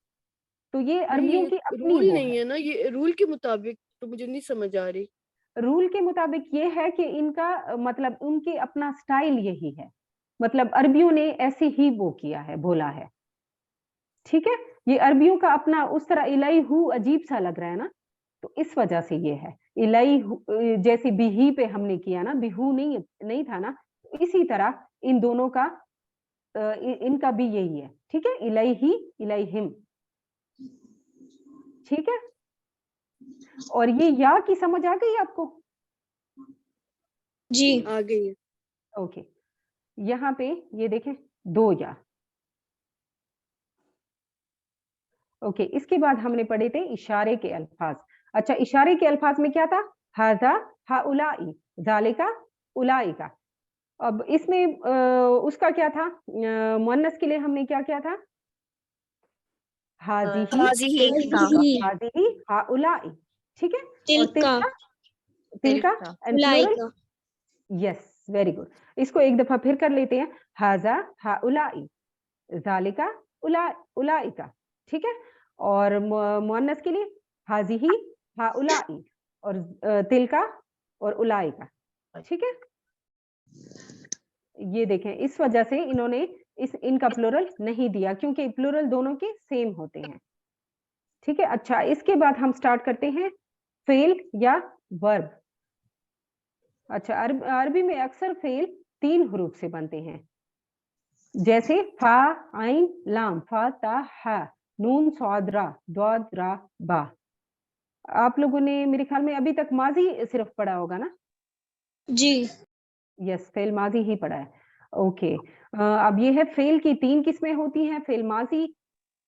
तो ये अरबियों नहीं, की अपनी रूल वो नहीं है ना, ये रूल के मुताबिक तो मुझे नहीं समझ आ रही। रूल के मुताबिक ये है कि इनका मतलब उनके अपना स्टाइल यही है, मतलब अरबियों ने ऐसे ही वो किया है, बोला है, ठीक है। ये अरबियों का अपना उस तरह इलाई अजीब सा लग रहा है ना, तो इस वजह से ये है इलाई जैसे बिही पे हमने किया ना, बिहू नहीं था ना, इसी तरह इन दोनों का इनका भी यही है, ठीक है, इलाही इलाहिम, ठीक है। और ये या की समझ आ गई आपको? जी आ गई है। ओके यहाँ पे ये देखें दो या। ओके इसके बाद हमने पढ़े थे इशारे के अल्फाज। अच्छा इशारे के अल्फाज में क्या था, हाजा हाउलाई जालिका उलाइका। अब इसमें उसका क्या था, मुअन्नस के लिए हमने क्या किया था, हाजिही हाउलाई, ठीक है। और तिलका and plural, yes very good. इसको एक दफा फिर कर लेते हैं, हाजा हाउलाई जालिका उलाइका, ठीक है। और मुअन्नस के लिए हाजिही हाउलाई और तिलका और उलाइका, ठीक है। ये देखें इस वजह से इन्होंने इनका प्लूरल नहीं दिया, क्योंकि प्लूरल दोनों के सेम होते हैं, ठीक है। अच्छा इसके बाद हम स्टार्ट करते हैं फेल या वर्ब। अच्छा अरबी में अक्सर फेल 3 हरूफ से बनते हैं, जैसे फा आइन लाम फा ता हा नून सौद रा द्वाद रा बा। आप लोगों ने मेरे ख्याल में अभी तक माजी सिर्फ पढ़ा होगा ना? जी यस फेल माजी ही पढ़ा है। ओके अब ये है फेल की 3 किस्में होती हैं। फेल माजी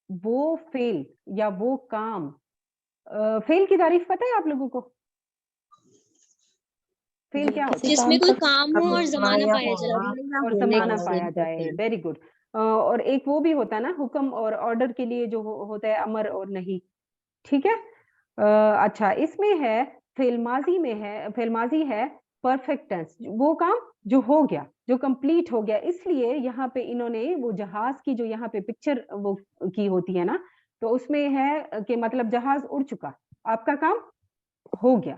वो फेल या वो काम। फेल की तारीफ पता है आप लोगों को? फेल क्या होता है? जिसमें कोई काम हो और जमाना पाया जाए। और जमाना पाया जाए, वेरी गुड। और एक वो भी होता है ना हुक्म और ऑर्डर के लिए जो होता है अमर और नहीं, ठीक है। अच्छा, इसमें है फेल माजी में है, फेल माजी है परफेक्ट टेंस, वो काम जो हो गया, जो कंप्लीट हो गया, इसलिए यहाँ पे इन्होंने वो जहाज की जो यहाँ पे पिक्चर वो की होती है ना, तो उसमें है कि मतलब जहाज उड़ चुका, आपका काम हो गया,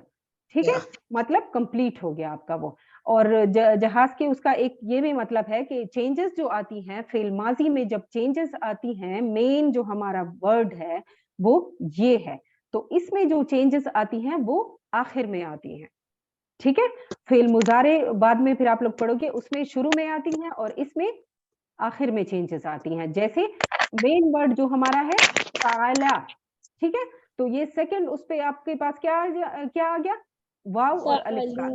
ठीक है, मतलब कंप्लीट हो गया आपका वो। और जहाज के उसका एक ये भी मतलब है कि चेंजेस जो आती हैं फेल माजी में, जब चेंजेस आती हैं, मेन जो हमारा वर्ड है वो ये है, तो इसमें जो चेंजेस आती हैं वो आखिर में आती हैं, ठीक है। फेल मुजारे बाद में फिर आप लोग पढ़ोगे, उसमें शुरू में आती हैं और इसमें आखिर में चेंजेस आती हैं। जैसे मेन वर्ड जो हमारा है फाला, ठीक है, तो ये सेकंड उस पे आपके पास क्या आ गया, वाव और अलिफ का,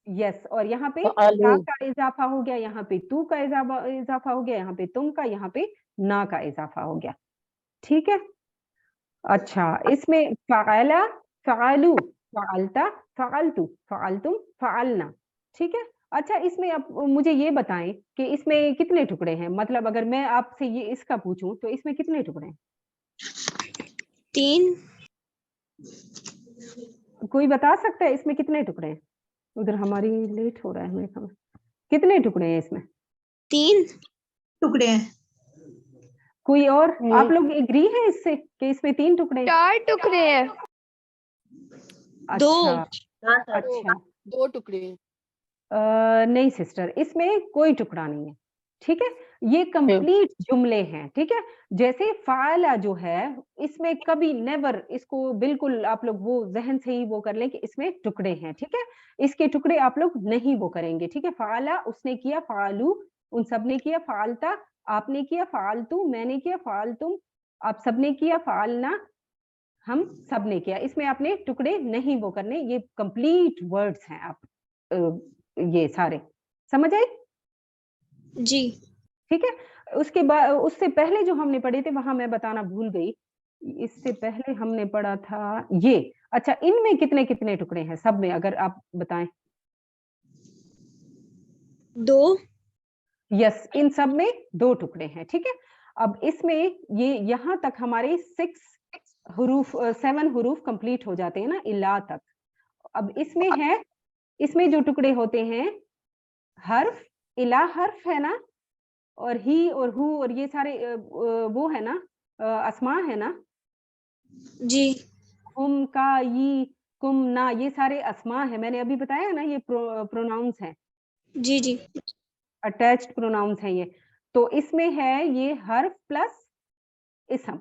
यस, और यहाँ पे ता का इजाफा हो गया, यहाँ पे तू का इजाफा हो गया, यहाँ पे तुम का, यहाँ पे ना का इजाफा हो गया, ठीक है। अच्छा, इसमें फ़अला, फ़अलू, फ़अलता, फ़अलतु, फ़अलतुम, फ़अलना, ठीक है। अच्छा, इसमें आप मुझे ये बताएं कि इसमें कितने टुकड़े हैं, मतलब अगर मैं आपसे ये इसका पूछूं तो इसमें कितने टुकड़े हैं? 3। कोई बता सकता है इसमें कितने टुकड़े हैं? उधर हमारी लेट हो रहा है मेरे ख्याल में। कितने टुकड़े हैं इसमें? 3 टुकड़े हैं। कोई और आप लोग एग्री हैं इससे कि इसमें 3 टुकड़े हैं? 4 टुकड़े हैं। दो। अच्छा, 2 टुकड़े हैं। नहीं सिस्टर, इसमें कोई टुकड़ा नहीं है, ठीक है, ये कंप्लीट जुमले हैं, ठीक है। जैसे फाला जो है, इसमें कभी नेवर, इसको बिल्कुल आप लोग वो जहन से ही वो कर लें कि इसमें टुकड़े हैं, ठीक है, इसके टुकड़े आप लोग नहीं वो करेंगे, ठीक है। फाला उसने किया, फालू उन सब ने किया, फालता आपने किया, फालतू मैंने किया, फालतुम आप सबने किया, फालना हम सब ने किया, इसमें आपने टुकड़े नहीं वो करने, ये कंप्लीट वर्ड्स हैं, आप ये सारे समझ आए? जी। ठीक है। उसके बाद उससे पहले जो हमने पढ़े थे वहां मैं बताना भूल गई, इससे पहले हमने पढ़ा था ये। अच्छा, इनमें कितने कितने टुकड़े हैं सब में, अगर आप बताएं। 2। यस, इन सब में 2 टुकड़े हैं, ठीक है। अब इसमें ये यहाँ तक हमारे 7 हुरूफ कंप्लीट हो जाते हैं ना, इला तक। अब इसमें है, इसमें जो टुकड़े होते हैं, हर्फ, इला हर्फ है ना, और ही और हु और ये सारे वो है ना, अस्मा है ना, जी। कुम का ये कुम ना, ये सारे अस्मा है, मैंने अभी बताया ना, ये प्रोनाउंस है, जी जी। अटैच्ड प्रोनाउंस है ये। तो इसमें है ये हर्फ प्लस इसम,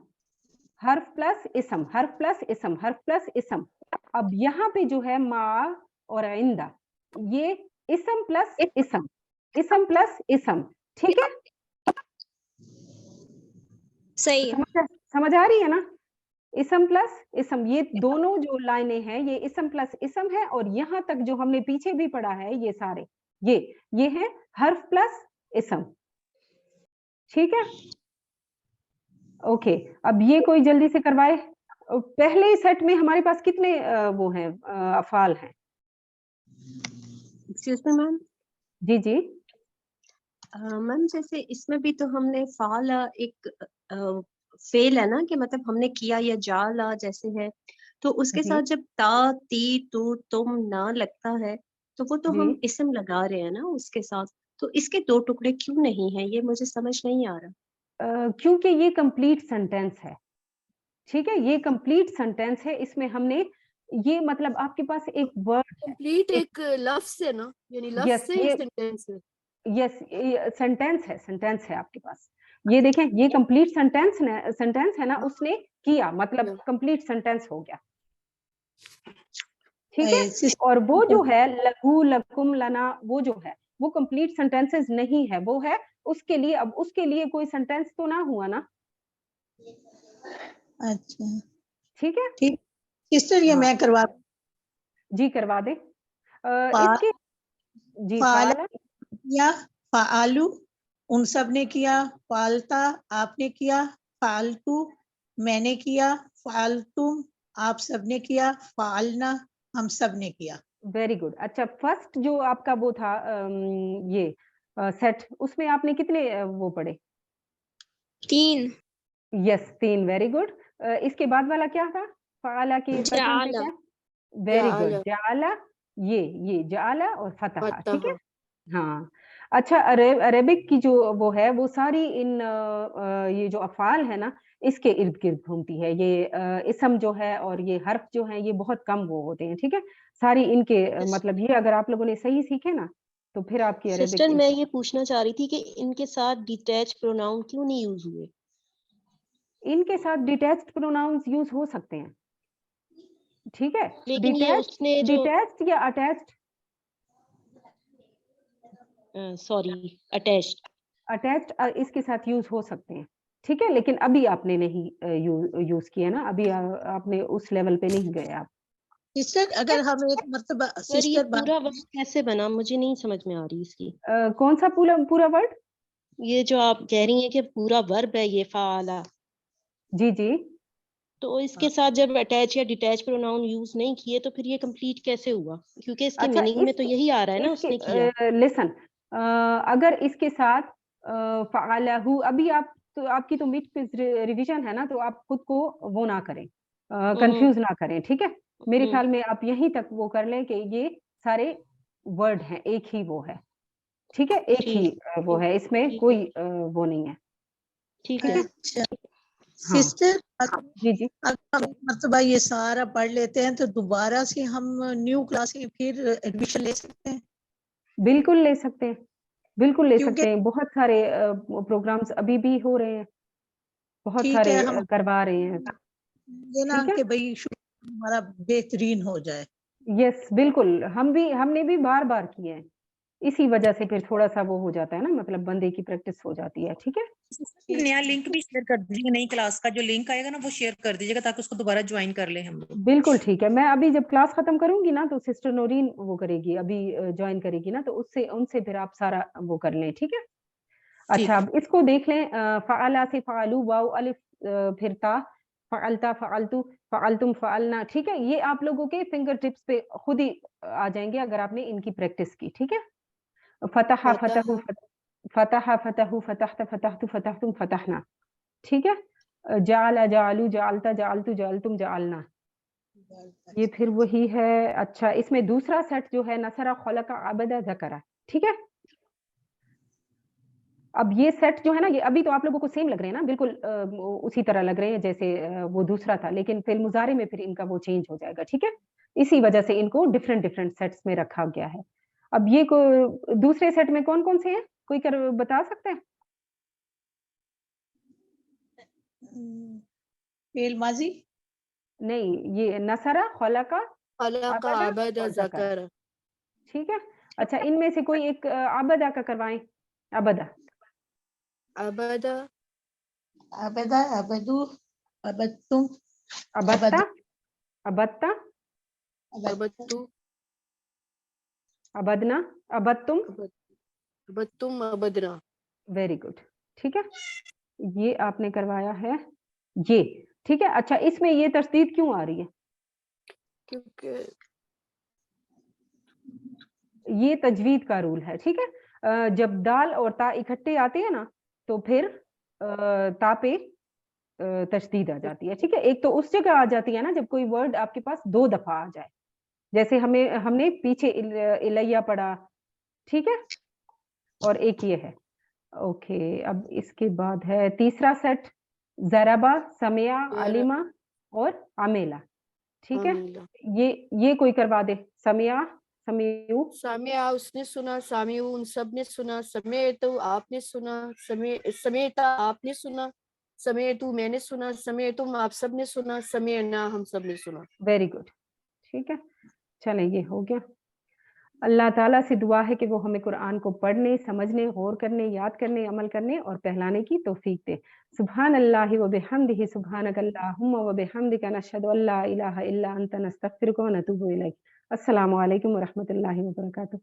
हर्फ प्लस इसम, हर्फ प्लस इसम, हर्फ प्लस इसम। अब यहाँ पे जो है मा और इंदा, ये इसम प्लस इसम, इसम प्लस इसम, ठीक है। सही है। समझ आ रही है ना? इसम प्लस इसम, ये दोनों जो लाइनें हैं ये इसम प्लस इसम है, और यहाँ तक जो हमने पीछे भी पढ़ा है ये सारे ये है हर्फ प्लस इसम, ठीक है। ओके, अब ये कोई जल्दी से करवाए। पहले सेट में हमारे पास कितने वो हैं अफाल हैं? Excuse me ma'am. जी जी। मैम जैसे इसमें भी तो हमने फाल एक फेल है ना, कि मतलब हमने किया या जाला जैसे है, तो उसके जी साथ जब ता ती तू तुम ना लगता है तो वो तो जी, हम इसम लगा रहे हैं ना उसके साथ, तो इसके 2 टुकड़े क्यों नहीं है, ये मुझे समझ नहीं आ रहा। क्योंकि ये कंप्लीट सेंटेंस है, ठीक है, ये कंप्लीट सेंटेंस है, इसमें हमने ये मतलब आपके पास एक वर्ड है, कंप्लीट एक लफ्ज है ना, यानी लफ्ज यस से ही ये, सेंटेंस है। यस सेंटेंस है, सेंटेंस है आपके पास, ये देखें, ये कंप्लीट सेंटेंस है ना, उसने किया मतलब कंप्लीट सेंटेंस हो गया, ठीक है। और वो जो है लघु लकुम लना, वो जो है वो कंप्लीट सेंटेंसेस नहीं है, वो है उसके लिए, अब उसके लिए कोई सेंटेंस तो ना हुआ ना, अच्छा ठीक है। ठीक सिस्टर, ये हाँ मैं करवा जी, करवा दे। फा, इसके जी फाला फाला, किया, फालू उन सब ने किया, फालता आपने किया, फालतू मैंने किया, फालतुम आप सब ने किया, फालना हम सब ने किया। Very good. अच्छा, फर्स्ट जो आपका वो था ये सेट, उसमें आपने कितने वो पढ़े? 3। Yes 3, very good. इसके बाद वाला क्या था? فعلا के पैटर्न पे जाला क्या? वेरी गुड, जाला जाला, ये जाला और फतहा, ठीक है? फतहा हाँ। अच्छा, अरेबिक की जो वो है वो सारी इन ये जो अफ़आल है ना, इसके इर्द-गिर्द घूमती है। ये इस्म जो है और ये हर्फ जो हैं ये बहुत कम वो होते हैं, ठीक है? सारी इनके मतलब ये अगर आप लोगों ने सही सीखे ना, तो फिर आपकी अरेबिक सिस्टर मैं ये पूछना चाह रही थी कि इनके साथ डिटैच प्रोनाउन क्यों नहीं यूज हुए? इनके साथ डिटैच्ड प्रोनाउंस यूज़ हो सकते हैं, ठीक है? लेकिन ये उसने जो डिटैच्ड या अटैच्ड? सॉरी अटैच्ड अटैच्ड इसके साथ यूज़ हो सकते हैं, ठीक है? लेकिन अभी आपने नहीं यूज़ किया ना, अभी आपने उस लेवल पे नहीं गए आप। सिस्टर अगर हम एक मर्तबा सर ये सिस्टर पूरा वर्ड कैसे बना? मुझे नहीं समझ में आ रही इसकी। कौन सा पूरा वर्ड? ये जो आप कह रही हैं कि पूरा वर्ब है ये फ़ाला, जी, जी। तो इसके साथ जब अटैच या डिटैच प्रोनाउन यूज नहीं किए तो फिर ये कंप्लीट कैसे हुआ? क्योंकि इसके अच्छा, मीनिंग में तो यही आ रहा है ना उसने किया। लिसन, अगर इसके साथ फ़अलहु अभी आप तो आपकी तो मिड क्विज़ रिवीजन है ना, तो आप खुद को वो ना करें, कंफ्यूज ना करें, ठीक है? मेरे ख्याल में आप यहीं तक वो कर लें कि ये सारे वर्ड हैं, एक ही वो है, ठीक है? एक ही वो है, इसमें कोई वो नहीं है। ठीक है। अच्छा हाँ, सिस्टर जी, जी। अगर हम एक मर्तबा ये सारा पढ़ लेते हैं तो दोबारा से हम न्यू क्लास की फिर एडमिशन ले सकते हैं? बिल्कुल ले सकते हैं, बिल्कुल ले क्योंकि सकते हैं। बहुत सारे प्रोग्राम्स अभी भी हो रहे हैं, बहुत ठीक सारे है हम करवा रहे हैं, ये ना ठीक है? कि भाई हमारा बेहतरीन हो जाए। यस, बिल्कुल, हमने भी बार-बार किए हैं। इसी वजह से फिर थोड़ा-सा वो हो जाता है ना, मतलब बंदे की प्रैक्टिस हो जाती है, ठीक है? नया लिंक भी शेयर कर दीजिएगा, नई क्लास का जो लिंक आएगा ना वो शेयर कर दीजिएगा ताकि उसको दोबारा ज्वाइन कर लें हम लोग। बिल्कुल ठीक है। मैं अभी जब क्लास खत्म करूँगी ना तो सिस्टर नौरीन वो करेगी, अभी जॉइन करेगी ना, तो उससे उनसे फिर आप सारा वो कर लें, ठीक है? अच्छा, अब इसको देख लें, फ़अला से फ़अलू, वाव अलिफ फिर ता, फ़अलता, फ़अलतु, फ़अलतुम, फ़अलना, ठीक है? ये आप लोगों के फिंगर टिप्स पे खुद ही आ जाएँगे अगर आपने इनकी प्रैक्टिस की, ठीक है? फ़तह, फ़तहु, फ़तह, फ़तहु, फ़तहत, फ़तहतु, फ़तहतुम, फ़तहना, ठीक है? जअल, जअलू, जअलता, जअलतु, जअलतुम, जअलना, ये फिर वही है। अच्छा, इसमें दूसरा सेट जो है नसरा, खलका, अबदा, ज़करा, ठीक है? अब ये सेट जो है ना, ये अभी तो आप लोगों को सेम लग रहे हैं ना, बिल्कुल उसी तरह लग रहे हैं जैसे वो दूसरा था, लेकिन फिर मुज़ारे में फिर इनका वो चेंज हो जाएगा, ठीक है? इसी वजह से इनको डिफरेंट सेट्स में रखा गया है। अब ये दूसरे सेट में कौन-कौन से हैं? कोई बता सकता है? फेल माजी नहीं, ये नसरा, खलका, खलका अबदा अबदा और ज़करा, ज़करा ठीक है? अच्छा, इनमें से कोई एक अबदा का करवाएँ, अबदा। अबदा अबदा अबदू अबदतुम अबत्ता, अबद अबत्ता, अबत्तु अबदना, अबत्तुम, अबत्तुम अबदना। वेरी गुड, ठीक है? ये आपने करवाया है, ये, ठीक है? अच्छा, इसमें ये तस्दीद क्यों आ रही है? क्योंकि ये तजवीद का रूल है, ठीक है? जब दाल और ता इकट्ठे आते हैं ना, तो फिर ता पे तशदीद आ जाती है, ठीक है? एक तो उस जगह आ जाती है ना जब कोई वर्ड आपके पास 2 दफ़ा आ जाए, जैसे हमने पीछे इलैया पढ़ा, ठीक है? और एक ये है। ओके, अब इसके बाद है तीसरा सेट, ज़रबा, समिया, अलिमा और अमेला, ठीक है? अमीला ये कोई करवा दे, समिया, समियू, सामिया उसने सुना, सामिऊ उन सब ने सुना, समेतु आपने सुना, समेता आपने सुना, समेतु मैंने सुना, समेतुम आप सब ने सुना, समेना हम सब ने सुना। वेरी गुड, ठीक है? चलें, ये हो गया। अल्लाह ताला से दुआ है कि वो हमें कुरान को पढ़ने, समझने, गौर करने, याद करने, अमल करने और पहलाने की तौफीक दे। सुभान अल्लाहि व बिहम्दिहि, सुभानक अल्लाहुम्मा व बिहम्दिका, नशहदु अल्ला इलाहा इल्ला अंता, नस्तगफिरुका व नतूबु इलैक। अस्सलामु अलैकुम व रहमतुल्लाहि व बरकातुहू।